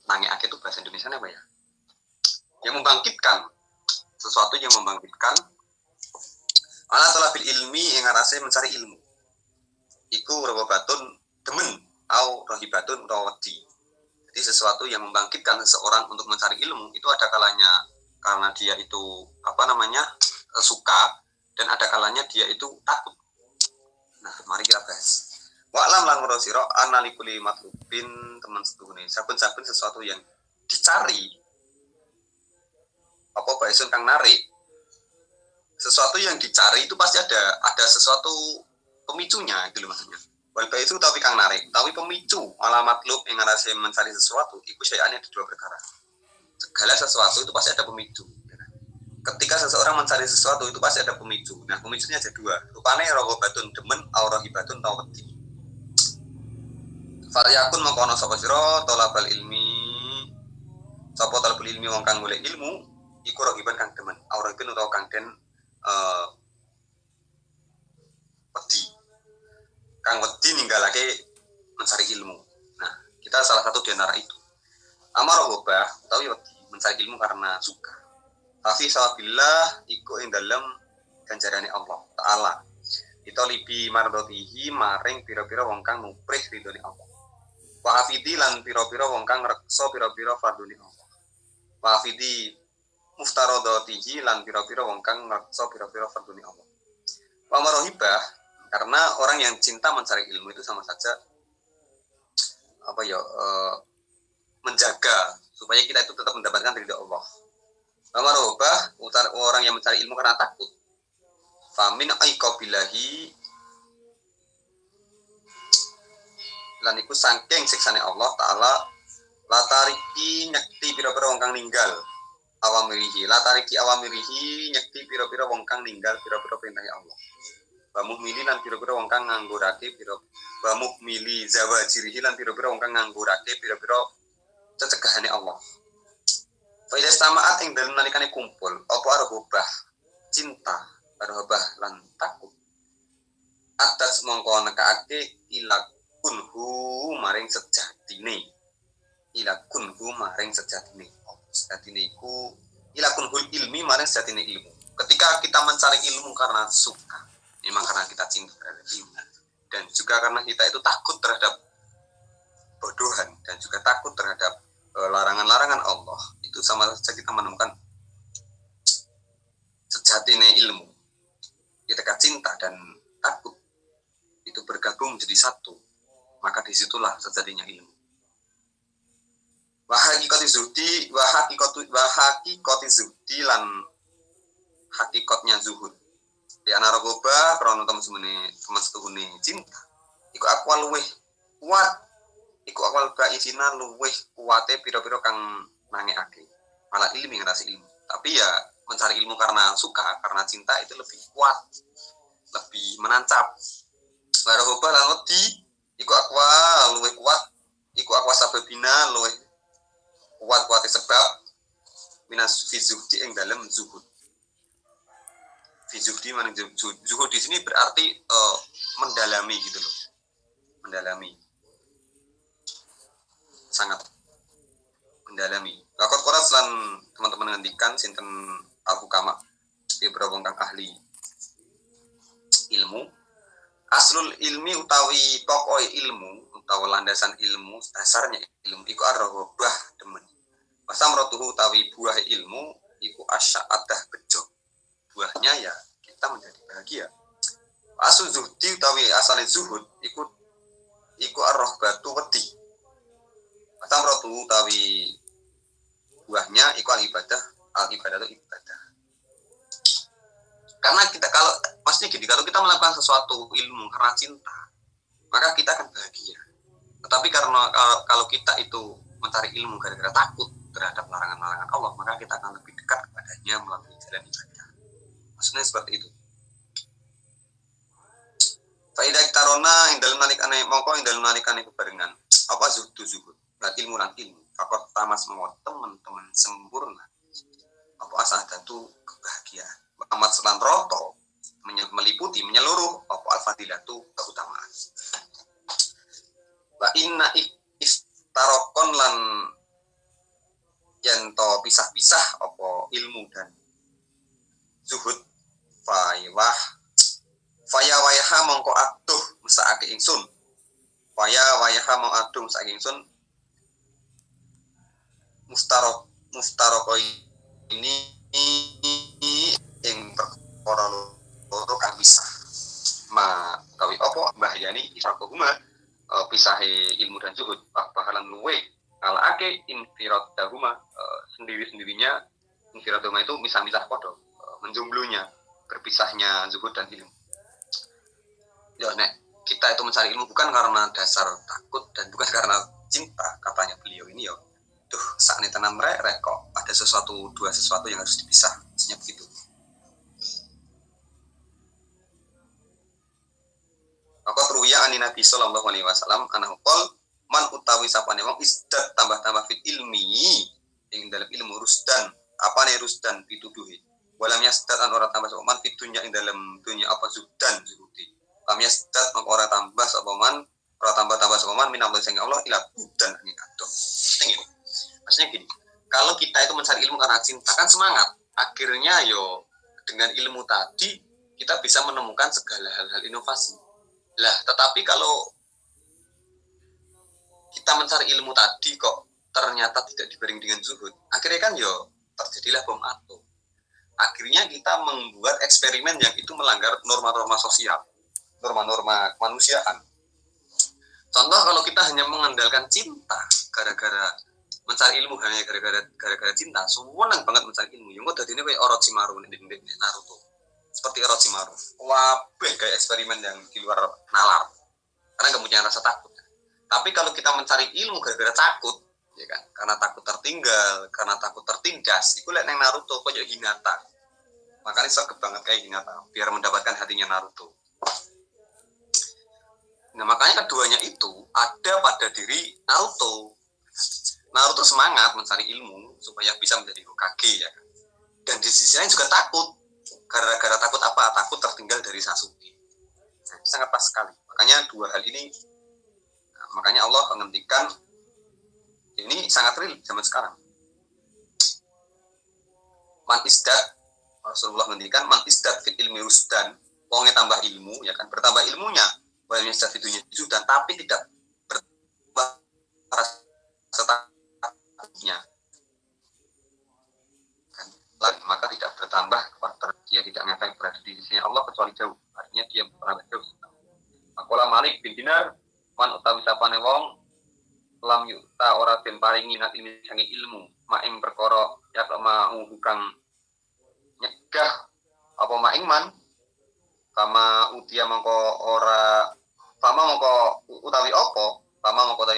nangeake itu bahasa Indonesia apa ya? Yang membangkitkan, sesuatu yang membangkitkan. Ala talabil ilmi yang ngarase mencari ilmu. Iku robobatun demen, au rohibatun rawati. Jadi sesuatu yang membangkitkan seseorang untuk mencari ilmu itu ada kalanya karena dia itu suka, dan ada kalanya dia itu takut. Nah, mari kita bahas. Wa'lam lan ngrosira analikuli matlubin teman setuhune. Saben-saben sesuatu yang dicari apa baisun kang narik. Sesuatu yang dicari itu pasti ada sesuatu pemicunya gitu loh maksudnya. Wal baisu tapi kang narik, tapi pemicu alamat matlub yang ngarase mencari sesuatu iku syai'ane ada dua perkara. Segala sesuatu itu pasti ada pemicu. Ketika seseorang mencari sesuatu itu pasti ada pemicu. Nah, pemicunya ada dua. Rupane rogobatun demen au rohibatun tawati. Faryakun mengkono sapa sira talabal ilmi. Sapa talabul ilmi wong kang golek ilmu iku rohiban kang demen. Au rohibun utawa kang den wedi. Kang wedi ninggalake mencari ilmu. Nah, kita salah satu di antara itu. Amar hobah utawi wedi mencari ilmu karena suka. Tapi sawabillah iku ing dalem ganjarane Allah Ta'ala. Ito libi mardotihi maring pira-pira wong kang nuprih ridhone Allah. Wa hafidhi lan pira-pira wong kang reksa pira-pira fardune Allah. Wa hafidhi muftaradatihi lan pira-pira wong kang reksa pira-pira fardune Allah. Wa marhibah karena orang yang cinta mencari ilmu itu sama saja menjaga supaya kita itu tetap mendapatkan ridha Allah. Marhobah orang yang mencari ilmu karena takut. Famin aiqabillahi lan iku saking siksane Allah Ta'ala latariki nyekti pira-pira wong kang ninggal awamirihi latariki awamirihi nyekti pira-pira wong kang ninggal pira-pira perintah Allah. Wa muhmili lan pira-pira wong kang nganggurake wa muhmili zawajirihi lan pira-pira wong kang nganggurake pira-pira cecegahane Allah. Fa idza samaat ing dalem nalikane kumpul apa arhobah cinta arhobah lan takut atas mongko nekake ilakunhu maring sejatine sejatine iku ilakunhul ilmi maring sejatine ilmu. Ketika kita mencari ilmu karena suka, memang karena kita cinta terhadap ilmu dan juga karena kita itu takut terhadap bodohan dan juga takut terhadap larangan-larangan Allah, itu sama saja kita menemukan sejatine ilmu. Ketika cinta dan takut itu bergabung menjadi satu, maka disitulah sejatinya ilmu. Wahakikoti zuhdi lan hakikatnya zuhud. Di anaragoba krono teman setuhune cinta. Iku akwal luweh kuat. Iku akwal baisina luweh kuate pira-pira kang nangekake. Malah ilmi ngerasa ilmu. Tapi ya mencari ilmu karena suka, karena cinta itu lebih kuat, lebih menancap. Warahoba lan wedi iku akwa luwih kuat, iku akwa sababina luwih kuat sebab minas fi zuhdi ing dalem zuhud. Fi zuhdi mana zuhud di sini berarti mendalami gitu loh. Mendalami. Sangat mendalami. Lakot koras lan teman-teman ngendikan sinten al-hukama beberapa kang ahli ilmu. Aslul ilmi utawi pokok ilmu utawa landasan ilmu, dasarnya ilmu iku ar-raghbah demen. Wasamratuhu utawi buah ilmu iku asya'adah bejo. Buahnya ya kita menjadi bahagia. Asul zuhdi utawi asale zuhud iku ar-raghbatu wedi. Wasamratuhu utawi buahnya iku al-ibadah itu ibadah. Karena kita kalau kita melakukan sesuatu ilmu karena cinta, maka kita akan bahagia. Tetapi karena kalau kita itu mencari ilmu gara-gara takut terhadap larangan-larangan Allah, maka kita akan lebih dekat kepadanya melalui jalan ibadah. Maksudnya seperti itu. Faidah tarona ing dalem nalikane mongko ing dalem nalikane bebarengan. Apa zuhud? Lan ilmu lan ilmu. Fakot tamas mawat teman-teman sempurna. Apa asadatu kebahagiaan. Amat selan roto meliputi menyeluruh apa al-fadilatu keutamaan. Wa inna istarokon lan yanto pisah-pisah apa ilmu dan zuhud fayawayha mongko atuh mesake ingsun. Fayawayha mongko atuh mesake ingsun mustaroko ini ing perkara loro kang pisah. Tawi apa bahayani israkuhuma pisahe ilmu dan zuhud bahalan luwe kalake infiradahuma sendiri-sendirinya. Infiradahuma itu misah-misah padha menjomblonya, berpisahnya zuhud dan ilmu. Ya nek kita itu mencari ilmu bukan karena dasar takut dan bukan karena cinta, katanya beliau ini ya. Duh, sakne tenan rek kok ada dua sesuatu yang harus dipisah, maksudnya begitu. Maka ruwiya ani Nabi sallallahu alaihi wasallam anahu qol man utawi sapane wong tambah fit ilmi ing dalam ilmu rusdan. Apane rusdan pituduhe? Walam yastat an ora tambah sapa man fi dunya ing dalam dunya apa zuhdan zuhudi. Lam yastat ora tambah sapa man ora tambah sapa man minallah sing Allah ila budan ing adoh. Penting itu. Maksudnya gini, kalau kita itu mencari ilmu karena cinta kan semangat. Akhirnya yo dengan ilmu tadi kita bisa menemukan segala hal-hal inovasi. Lah, tetapi kalau kita mencari ilmu tadi kok ternyata tidak dibanding dengan zuhud, akhirnya kan yo terjadilah bom atom. Akhirnya kita membuat eksperimen yang itu melanggar norma-norma sosial, norma-norma kemanusiaan. Contoh kalau kita hanya mengandalkan cinta gara-gara mencari ilmu hanya gara-gara cinta, seneng banget mencari ilmu. Yang udah ini kayak Orochimaru di Naruto. Seperti Orochimaru. Wabeh kayak eksperimen yang di luar nalar. Karena nggak punya rasa takut. Tapi kalau kita mencari ilmu gara-gara takut, ya kan? Karena takut tertinggal, karena takut tertindas, itu lihat yang Naruto kayak Hinata. Makanya sakit banget kayak Hinata biar mendapatkan hatinya Naruto. Nah, makanya keduanya itu ada pada diri Naruto. Naruto semangat mencari ilmu supaya bisa menjadi Hokage, ya kan? Dan di sisi lain juga takut. Gara-gara takut apa? Takut tertinggal dari Sasuke. Nah, sangat pas sekali. Makanya dua hal ini, makanya Allah menghentikan ini sangat real zaman sekarang. Man isdat, Rasulullah menghentikan man isdat fit ilmi rusdan, wongnya tambah ilmu, ya kan, bertambah ilmunya, wal isdat fitunya sudah, tapi tidak bertambah rasa takutnya, kan, maka tidak bertambah kepada dia tidak ngefek berada di sisinya Allah kecuali jauh, artinya dia berada jauh. Akola Malik bin Dinar man utawi sapane wong lam yuta ora den paringi nat ini sange ilmu maing perkara ya mau kang nyegah apa maing man sama utia mongko ora sama mongko utawi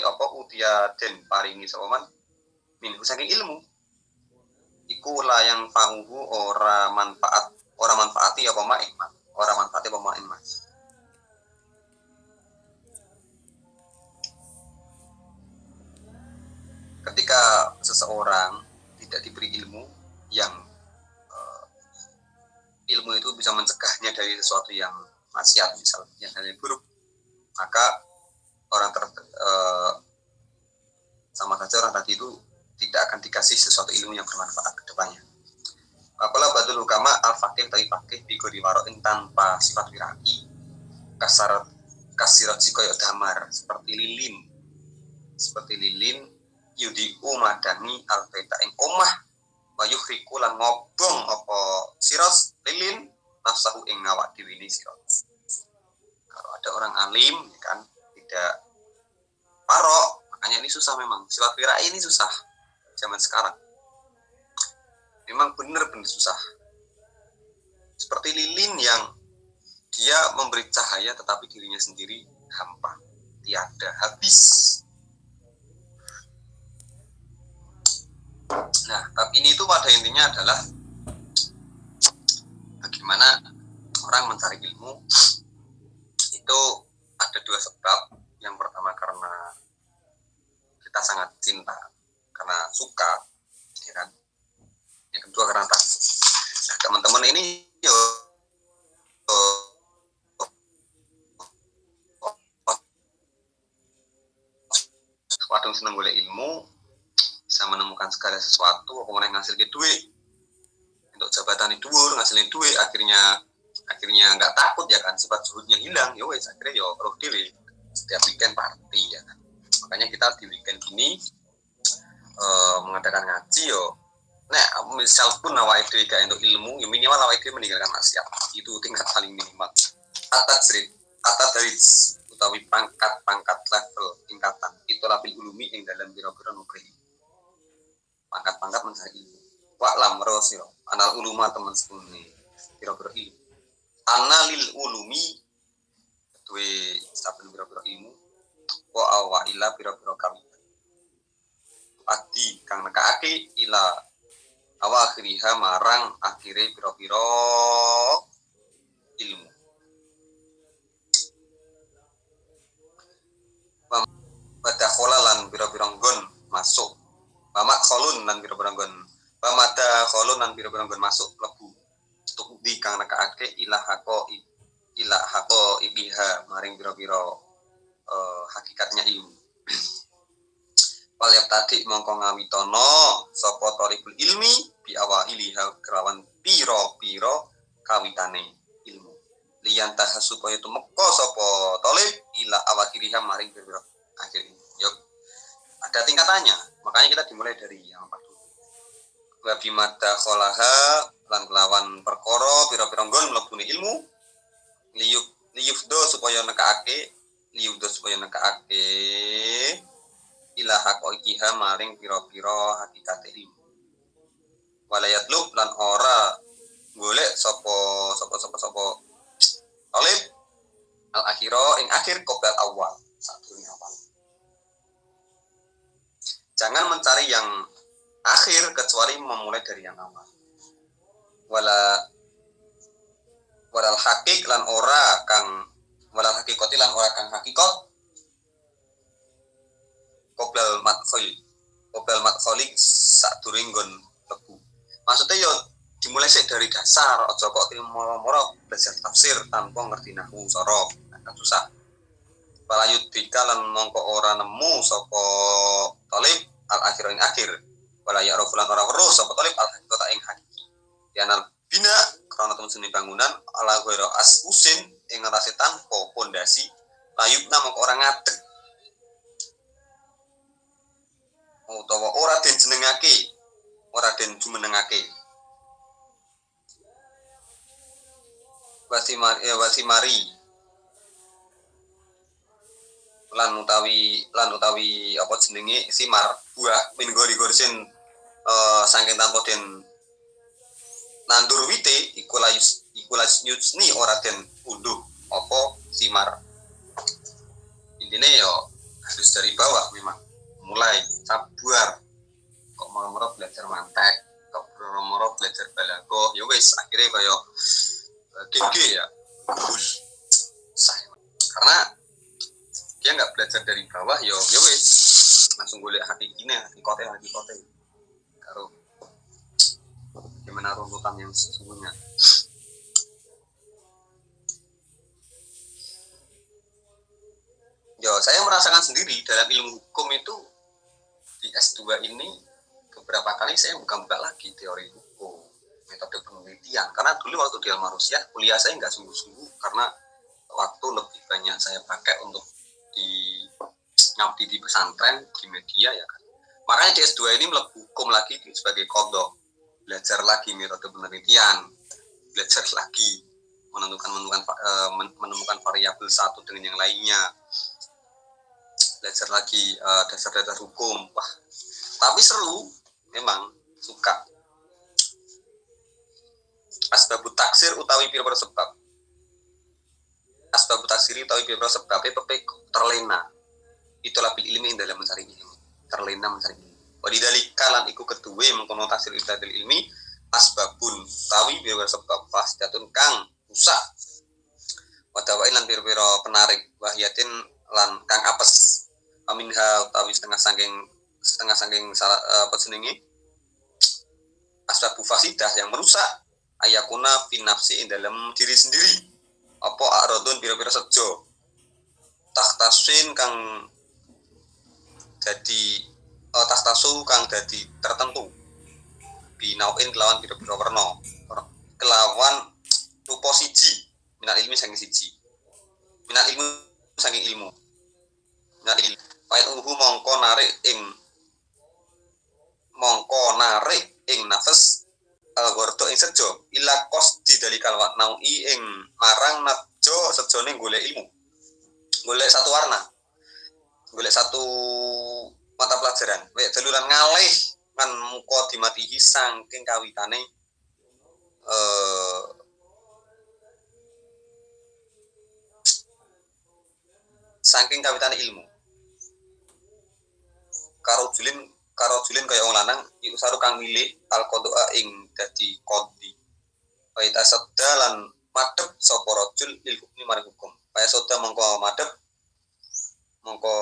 apa utia den paringi sapa man min sange ilmu iku layang fauhu ora manfaati apa maing man ora manfaati apa maing man. Ketika seseorang tidak diberi ilmu yang ilmu itu bisa mencegahnya dari sesuatu yang maksiat misalnya yang hal yang buruk, maka orang sama saja orang tadi itu tidak akan dikasih sesuatu ilmu yang bermanfaat ke depannya. Apalah badul hukama al-faqih tapi faqih bigori waroin tanpa sifat wirai kasirat sikoyo damar seperti lilin yudi umadani al-baita ing omah wayuhriku lan ngobong apa siros lilin nafsahu ing ngawak dhewe ni siros. Kalau ada orang alim kan tidak parok, makanya ini susah memang. Sifat wirai ini susah zaman sekarang. Memang benar-benar susah. Seperti lilin yang dia memberi cahaya tetapi dirinya sendiri hampa, tiada, habis. Nah, tapi ini itu pada intinya adalah bagaimana orang mencari ilmu itu ada dua sebab. Yang pertama karena kita sangat cinta, karena suka, ya kan? Yang kedua karena takut. Nah, teman-teman ini wadung seneng golek ilmu, bisa menemukan segala sesuatu, kemudian ngasil ke duit untuk jabatan itu ngasilin duit, akhirnya nggak takut ya kan, sifat zuhudnya hilang, ya wes akhirnya yo perlu diri setiap weekend party ya kan. Makanya kita di weekend ini mengadakan ngaji yo. Nah, misal pun awake dhewe gak untuk ilmu, ya minimal awake dhewe meninggalkan maksiat. Itu tingkat paling minimal. Atat dari utawi pangkat level tingkatan itulah bil ulumi yang dalam biro-biro nukri. Pangkat mencari ilmu. Wa'lam rosiro anal uluma teman sekuni biro-biro ilmu. Analil ulumi duwe saben biro-biro ilmu wa awailah biro-biro kami. Adi kang nekake ila awakhiriha marang akhire biro-biro ilmu. Badakhola lan biro-biro nggon masuk. Bamak kholun lan biro-biro nggon. Bamada kholun lan biro-biro nggon masuk lebu. kang nekake ila hako ibiha maring pira-pira hakikatnya ilmu. Wal tadi mongko ngawitono sapa talibul ilmi bi awailiha kelawan pira-pira kawitane ilmu. Liyan tahas supaya tumeka sapa talib ila awakhiriha maring pira-pira akhir ilmu. Yo ada tingkatannya, makanya kita dimulai dari yang 4 dulu. Wa bimadda kholaha lan kelawan perkara pira-pira nggon mlebune ilmu liyufdo supaya nekake ila haqiqiha maring pira-pira hakikate ilmu. Walayatlub lan ora golek sapa talib al akhira ing akhir qoblal awal sadurunge awal. Jangan mencari yang akhir kecuali memulai dari yang awal. Walal hakik lan ora kang walal hakikati lan ora kang hakikat qoblal madkhali sadurunge nggon lebu. Maksudnya yo dimulai sik dari dasar, aja kok moro-moro belajar tafsir tanpa ngerti nahwu sorof. Kan susah. Walayut dikalan mongko ora nemu sapa talib al akhir ing akhir. Walaya rofulan ora weruh sapa talib al hakikat ing hakiki. Yanal bina krana temene bangunan ala ghaira as usin ing ngatasi tanpa pondasi layubna mongko ora ngadeg. Utawa ora den jenengake, ora den jumenengake. Wasimari lan utawi apa jenenge simar buah min gori-gorsin saking tanpa den nandur wite iku nyusni ora den unduh apa simar. Intine yo harus dari bawah memang mulai sabar kok moro-moro belajar mantek kok moro-moro belajar balaghah ya wis akhirnya kaya gege ya karena dia nggak belajar dari bawah ya wis langsung golek hakikote karo gimana runtutan yang sesungguhnya. Yo saya merasakan sendiri dalam ilmu hukum itu di S2 ini beberapa kali saya buka-buka lagi teori hukum, metode penelitian. Karena dulu waktu di Al-Marusyah, kuliah saya nggak sungguh-sungguh karena waktu lebih banyak saya pakai untuk ngabdi di pesantren, di media ya kan. Makanya di S2 ini melebu hukum lagi sebagai kodok, belajar lagi metode penelitian, belajar lagi menemukan variabel satu dengan yang lainnya, belajar lagi dasar-dasar hukum. Wah, tapi seru, memang suka. Asbabut taksir utawi pira-pira sebab. Asbabut taksiri utawi pira-pira sebab terlena. Itulah bil ilmi dalam mencari ilmu. Terlena mencari ilmu. Wadidalika lan iku kedue mengkono taksir ilmu ilmi asbabun utawi pira-pira sebab fasdatun kang rusak. Wadawain lan pira-pira penarik wahyatin lan kang apes. Aminha utawi setengah saking apa jenenge asbabu fasidah yang merusak ayakuna fi nafsi dalam diri sendiri apa aradun pira-pira sejo tahtasin kang dadi tahtasu kang dadi tertentu binauin kelawan pira-pira werna kelawan rupa siji minal ilmi saking siji minal ilmu saking ilmu minal ilmu Fa'il mongko narik ing nafas al-ghardo ing sejo ila qos didalikal naui ing marang najo sejone golek ilmu. Golek satu warna. Golek satu mata pelajaran. Wek daluran ngalih kan muka dimatihi saking kawitane saking kawitane ilmu. Karo julin kaya wong lanang iku saru kang milih al-qadha ing dadi qadhi. Wa itasadda lan madhep sapa rajul lil hukmi maring hukum. Kaya soda mongko madhep mongko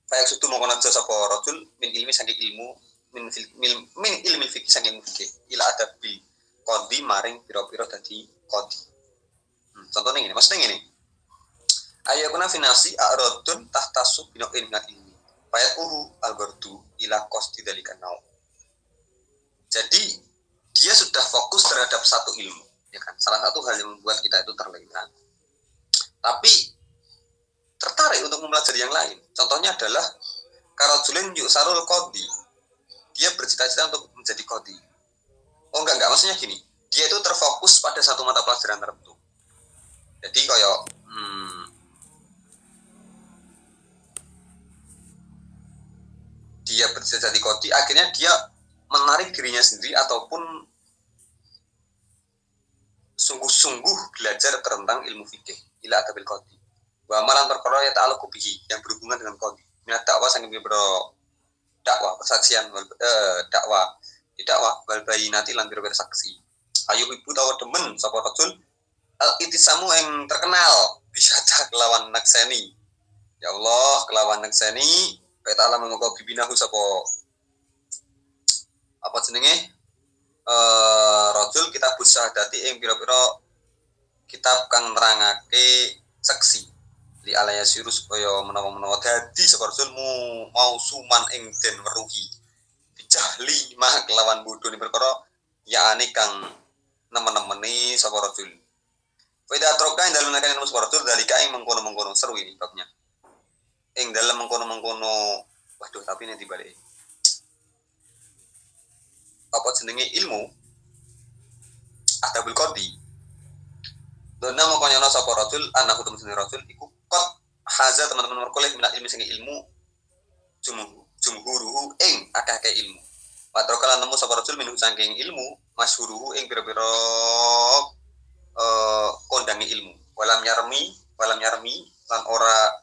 kaya sudu mongko najo sapa rajul min ilmi saking ilmu min ilmi fikih saking fikih ila adabi qadhi maring pira-pira dadi qadhi. Contohnya ngene, maksudnya ngene. Ayakuna fi nafsi a'radun tahtasu bino'in ngat ini. Bayat al-ghardu ila qasdi dzalika nau. Jadi dia sudah fokus terhadap satu ilmu, ya kan? Salah satu hal yang membuat kita itu terlena. Tapi tertarik untuk mempelajari yang lain. Contohnya adalah karajulin yusarul qadhi. Dia bercita-cita untuk menjadi qadhi. Oh enggak, maksudnya gini. Dia itu terfokus pada satu mata pelajaran tertentu. Jadi kayak dia bercita-cita jadi qadhi, akhirnya dia menarik dirinya sendiri ataupun sungguh-sungguh belajar tentang ilmu fikih ila adabil qadhi. Wa amalan perkara ya ta'alluqu bihi yang berhubungan dengan qadhi. Minat dakwah saking biro dakwah persaksian dakwah wal bayinati lan biro saksi. Ayu ibu tawa demen sapa rajul al itisamu yang terkenal bisa kelawan nakseni. Ya Allah, kelawan nakseni peta alam mengko bibinahu sapa apa jenenge rajul kitab syahadati ing pira-pira kitab kang nerangake seksi li alaya sirus supaya menawa-menawa dadi sapa rajul mau suman ing den weruhi bijahli mah kelawan bodhone perkara yakane kang nemen-nemeni sapa rajul. Weda troka ing dalem nakanen sapa rajul dalika ing mengkono-mengkono seru ini babnya. Ing dalem mengkono-mengkono waduh tapi ini dibalik. Apa jenenge ilmu adabul qadhi. Dona mau konyono sapa rajul anahu temen rajul iku qad haza teman-teman merkoleh minat ilmu sing ilmu jumhuruhu ing akeh-akeh ilmu. Patrokalan nemu sapa rajul minhu saking ilmu masyhuruhu ing pira-pira kondangi ilmu. Walam yarmi lan ora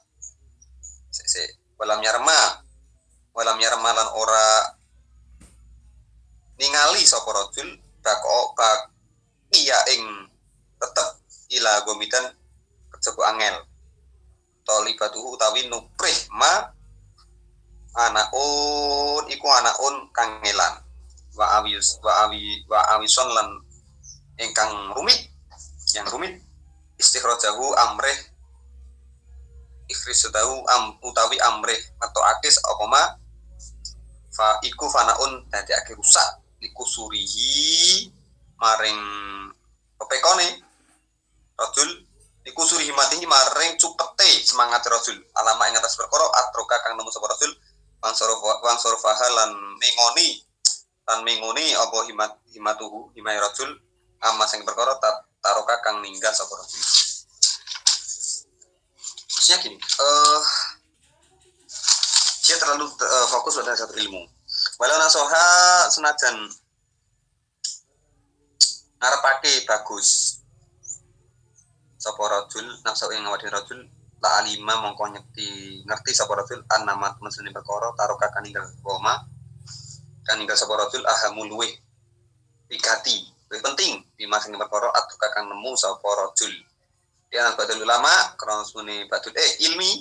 walam yarma lan ora ningali sapa rajul bak iya ing tetep ila gomitan kejaba angel talibatuhu utawi nuprih ma anaun iku anaun kangelan wa awison lan ingkang rumit istikhrajahu amrih ikhrisatahu utawi amrih atau akis apa ma fa iku fanaun dadi akeh rusak likusurihi maring pepekone rajul likusurihi matihi maring cupete semangat rajul alama ing atas perkara atroka kang nemu sapa rajul wang sorfaha lan mengoni apa himatuhu himai rajul amma sing perkara taroka kang ninggal sapa rajul. Maksudnya gini, dia terlalu fokus pada satu ilmu. Walau nasoha senajan ngarepake bagus sapa rajul nafsu ing awake rajul la alima mongko ngerti sapa rajul annamat mesune perkara taroka kaninggal koma kaninggal sapa rajul ahamul luweh wigati luwih penting bima sing perkara atuka kang nemu sapa rajul. Dia badul ulama karena sune badul ilmi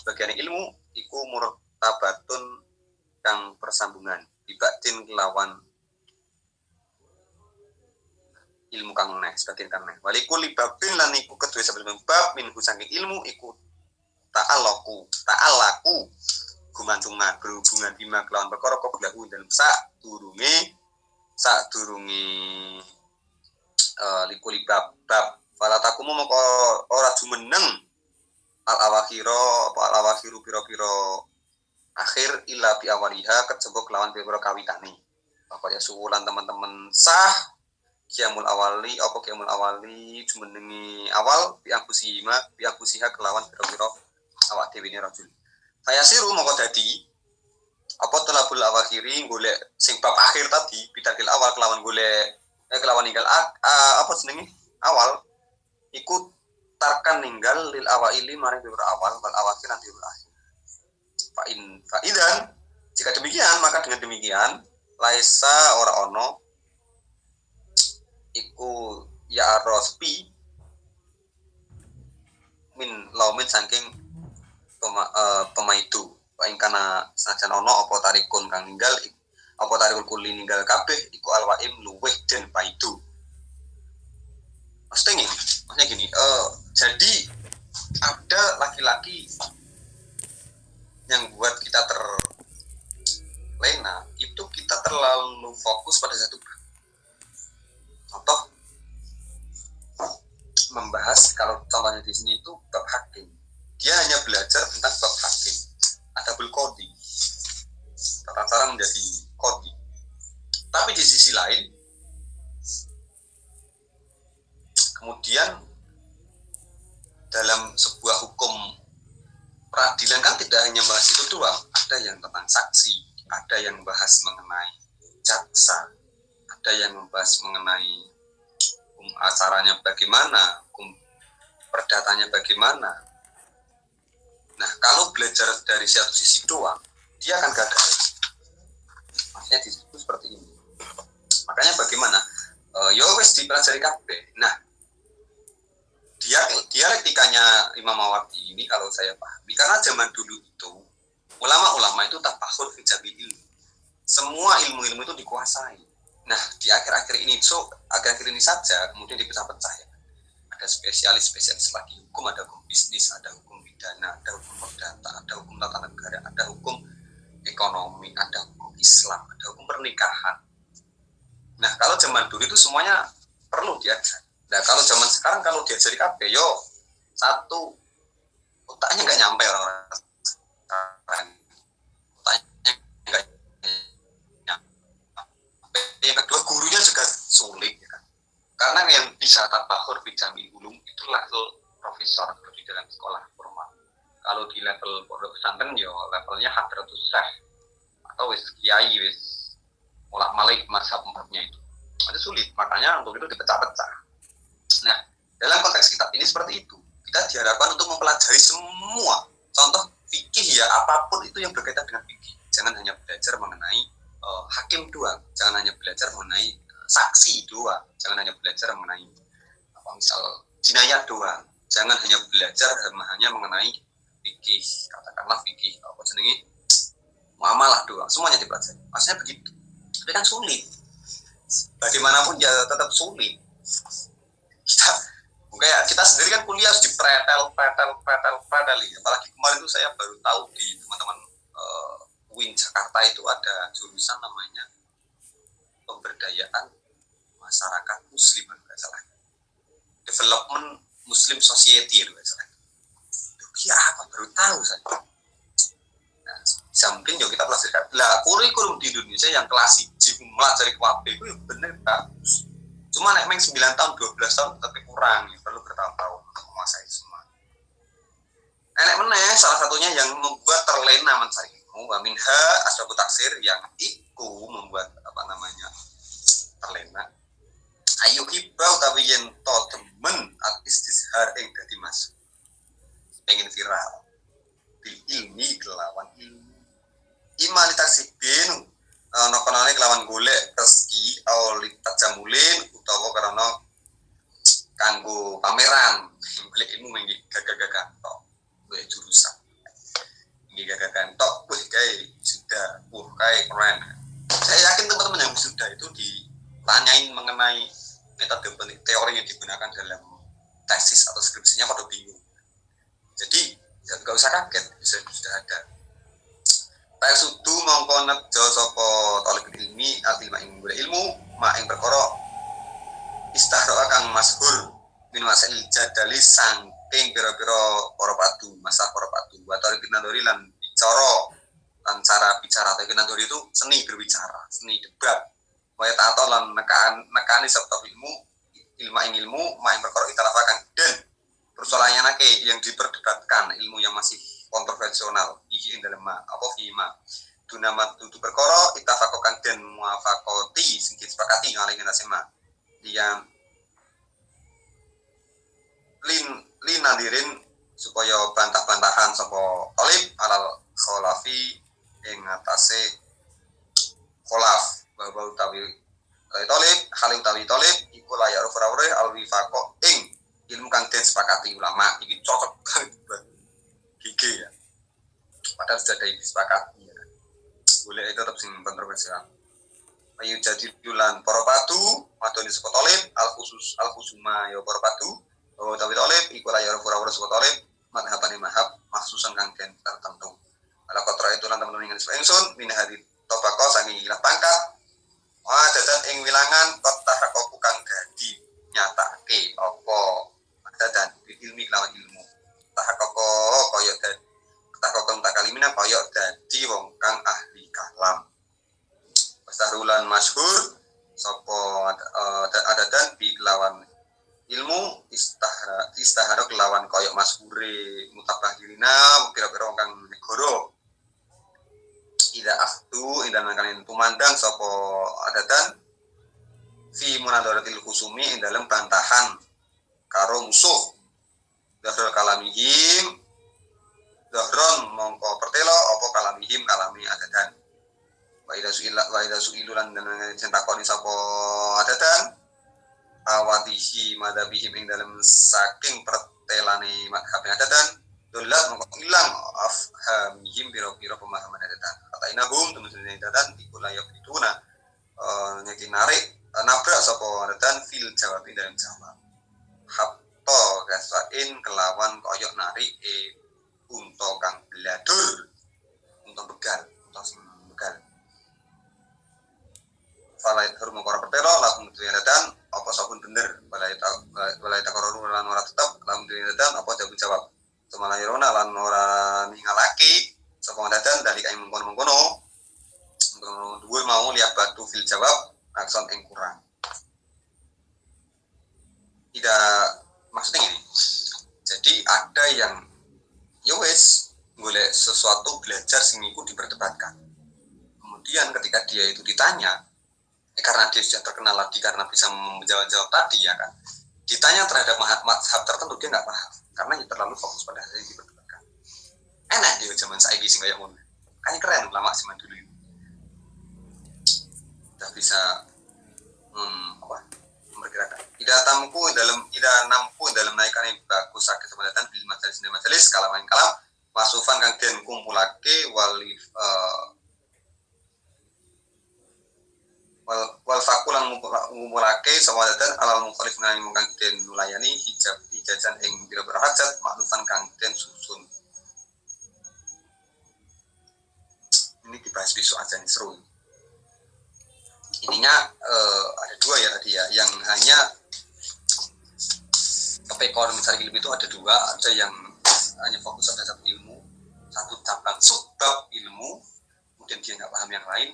bagian ilmu iku murtabatun kang persambungan dibatin kelawan ilmu kang neh sebagian kang neh walikul libabin lan iku kedue sebelum bab minhu saking ilmu iku ta'alaku gumantungan berhubungan bima kelawan perkara qablahu dalam sak durunge likul bab fala takumu moko ora jumeneng al-awakhiru pira-pira akhir illa bi awaliha kejaba kelawan pira-pira kawitane. Pokoknya suwulan teman-teman sah kiamul awali jumenengi awal bi akusiha kelawan pira-pira awak dhewe ne rajul. Fayasiru moko dadi apa talabul awakhiri golek sing bab akhir tadi bidakil awal kelawan golek kelawan ninggal apa jenenge awal ikut tarkan ninggal lil awaili maring pira awal wal awakhir nanti akhir. Faidan jika demikian maka dengan demikian laisa ora ono iku ya rospi min laumin saking pemaidu wa ing kana sajan ono apa tarikun kang ninggal apa tarikul kuli ninggal kabeh iku alwaim luweh den paidu maksudnya gini, jadi ada laki-laki yang buat kita terlena, itu kita terlalu fokus pada satu bab. Contoh, membahas kalau contohnya di sini itu bab hakim. Dia hanya belajar tentang bab hakim, adabul qadhi, tata cara menjadi qadhi. Tapi di sisi lain, kemudian dalam sebuah hukum peradilan kan tidak hanya bahas itu doang, ada yang tentang saksi, ada yang bahas mengenai jaksa, ada yang membahas mengenai hukum acaranya bagaimana, hukum perdatanya bagaimana. Nah, kalau belajar dari satu sisi doang, dia akan gagal. Maksudnya di situ seperti ini. Makanya bagaimana? Yo wes dipelajari kabeh. Nah, dialektikanya Imam Mawardi ini kalau saya pahami, karena zaman dulu itu ulama-ulama itu tafakhur fi jabil ilmu. Semua ilmu-ilmu itu dikuasai. Nah, di akhir-akhir ini saja kemudian dipecah-pecah ya. Ada spesialis lagi hukum, ada hukum bisnis, ada hukum pidana, ada hukum perdata, ada hukum tata negara, ada hukum ekonomi, ada hukum Islam, ada hukum pernikahan. Nah, kalau zaman dulu itu semuanya perlu diajar. Nah, kalau zaman sekarang kalau diajari kabeh yo satu, otaknya nggak nyampe orang-orang sekarang. Otaknya nggak nyampe. Yang kedua, gurunya juga sulit ya kan. Karena yang bisa tabakhur bijami ulum itu level profesor di dalam sekolah formal. Kalau di level pondok pesantren yo levelnya hadratus syekh atau wis kiai wis mulak malik mazhab empatnya itu. Itu sulit, makanya untuk itu dipecah-pecah. Nah, dalam konteks kitab ini seperti itu. Kita diharapkan untuk mempelajari semua. Contoh fikih ya, apapun itu yang berkaitan dengan fikih. Jangan hanya belajar mengenai hakim doang. Jangan hanya belajar mengenai saksi doang. Jangan hanya belajar mengenai misal jinayat doang. Jangan hanya belajar hanya mengenai fikih, katakanlah fikih apa jenenge muamalah doang. Semuanya dipelajari. Maksudnya begitu. Tapi kan sulit. Bagaimanapun ya tetap sulit. Kita sendiri kan kuliah harus dipretel ya. Apalagi kemarin itu saya baru tahu di teman-teman UIN Jakarta itu ada jurusan namanya pemberdayaan masyarakat muslim, nggak salah, development Muslim Society, nggak salah. Ya apa baru tahu saya. Nah, samping yo kita pelajari lah kurikulum di Indonesia yang kelas 1 melajari KUHP itu ya bener bagus. Cuma nek 9 tahun 12 tahun tapi kurang ya, perlu bertahun-tahun untuk menguasai semua. Enak meneh salah satunya yang membuat terlena mencari ilmu, wa minha asbabu taksir, yang itu membuat terlena. Ayu hibau tapi yen to demen at istishar ing dadi mas. Pengen viral. Bil ilmi kelawan ilmu. Imali taksibin nokonane kelawan golek rezeki awli tajamulin utawa karena kanggo pameran golek ilmu menggih gagah-gagah tok golek jurusan menggih gagah tok kayak sudah kayak keren. Saya yakin teman-teman yang sudah itu ditanyain mengenai metode teori yang digunakan dalam tesis atau skripsinya pada bingung. Jadi nggak usah kaget, sudah ada. Sudu mongko nejo sapa talib ilmi atil ing ilmu ma ing perkara istahra kang masyhur min masail jadali saking pira-pira para padu masalah para padu wa talib nandori lan bicara lan cara bicara talib nandori itu seni berbicara, seni debat wa ta'ata lan nekani sabta ilmu ma ing perkara italafa kang den persoalananake yang diperdebatkan, ilmu yang masih kontroversial iki dalam apa fima dunamat tutu perkara itafakokan dan muafakoti sing disepakati ngalih nasema dia nadirin supaya bantah-bantahan sapa talib alal kholafi ing atase kholaf bahwa utawi talib hal utawi talib iku layar ora alwifaqo ing ilmu kang den sepakati ulama iki cocok banget gigi ya. Padahal sudah ada disepakati ya. Boleh itu tetap sing kontroversial. Ayu jadi dulan para padu madoni saka talib al khusuma ya para padu tapi talib iku layar pura-pura saka talib madhabane mahab maksusan kang den tertentu ala kotra itu lan temen-temen ingin ingsun min hadit tobako sangi ilah pangkat dadan ing wilangan kota hakoku kang dadi nyatake apa dadan ilmi lawan ilmu tahakoko kaya dadi tahakoko takalimina kaya dadi wong kang ahli kalam Sarulan masyhur sapa adadan bi lawan ilmu istahara kelawan koyok masyhure mutabahirina pira-pira kang negara ida aftu ida nangkane tumandang sapa adadan fi munadaratil khusumi ing dalem bantahan karo musuh dahar kalamihim dahron mongko pertelo apa kalamihim kalami adadan wa ida suilulan dan centakoni sapa adadan awadihi madhabihim ing dalam saking pertelane madhab adadan dolat mongko ilang afhamihim biro-biro pemahaman adadan kata inahum temen-temen adadan iku layak dituna nyaki narik nabrak sapa adadan fil jawab dalam jawab hatta gasain kelawan koyok narik unta kang beladur unta begal falai hurma kora pertelo langsung dan apa sabun bener balai takororu lan ora tetep langsung dan apa jawab semalah irona lan ora ningalaki sapa dadan dari kae mengkono-mengkono dhuwur mau lihat batu fil jawab akson ing kurang tidak maksudnya gini jadi ada yang ya wes golek sesuatu belajar sing iku diperdebatkan kemudian ketika dia itu ditanya karena dia sudah terkenal lagi karena bisa menjawab tadi ya kan ditanya terhadap mazhab tertentu dia nggak paham karena dia terlalu fokus pada hal yang diperdebatkan enak dia zaman saiki sing kayak ngono kayaknya keren ulama zaman dulu itu udah bisa memperkirakan tidak nampu dalam naikan yang bagus sakit semadatan bil majalis kalam masufan kang den kumpulake wal fakulan ngumpulake sawadatan alal mukhalif nang kang den nulayani hijajan ing pira-pira hajat maklufan kang den susun. Ini dibahas besok aja nih seru. Ininya ada dua ya tadi ya, yang hanya kepekor mencari ilmu itu ada dua, ada yang hanya fokus pada satu ilmu, satu cabang subbab ilmu, kemudian dia nggak paham yang lain,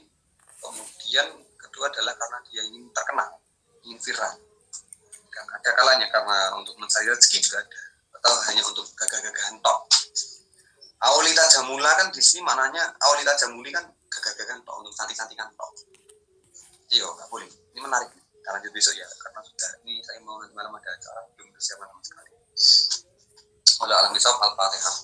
kemudian kedua adalah karena dia ingin terkenal, ingin viral. Kan ada kalanya karena untuk mencari rezeki juga ada, atau hanya untuk gagah-gagahan tok. Aulita jamula kan di sini maknanya aulita jamuli kan gagah-gagahan tok untuk cantik-cantikan tok. Iya, nggak boleh. Ini menarik. Kita lanjut besok ya, karena sudah ini saya mau nanti malam ada acara belum persiapan sama sekali. Oleh alam bisawab al-fatihah.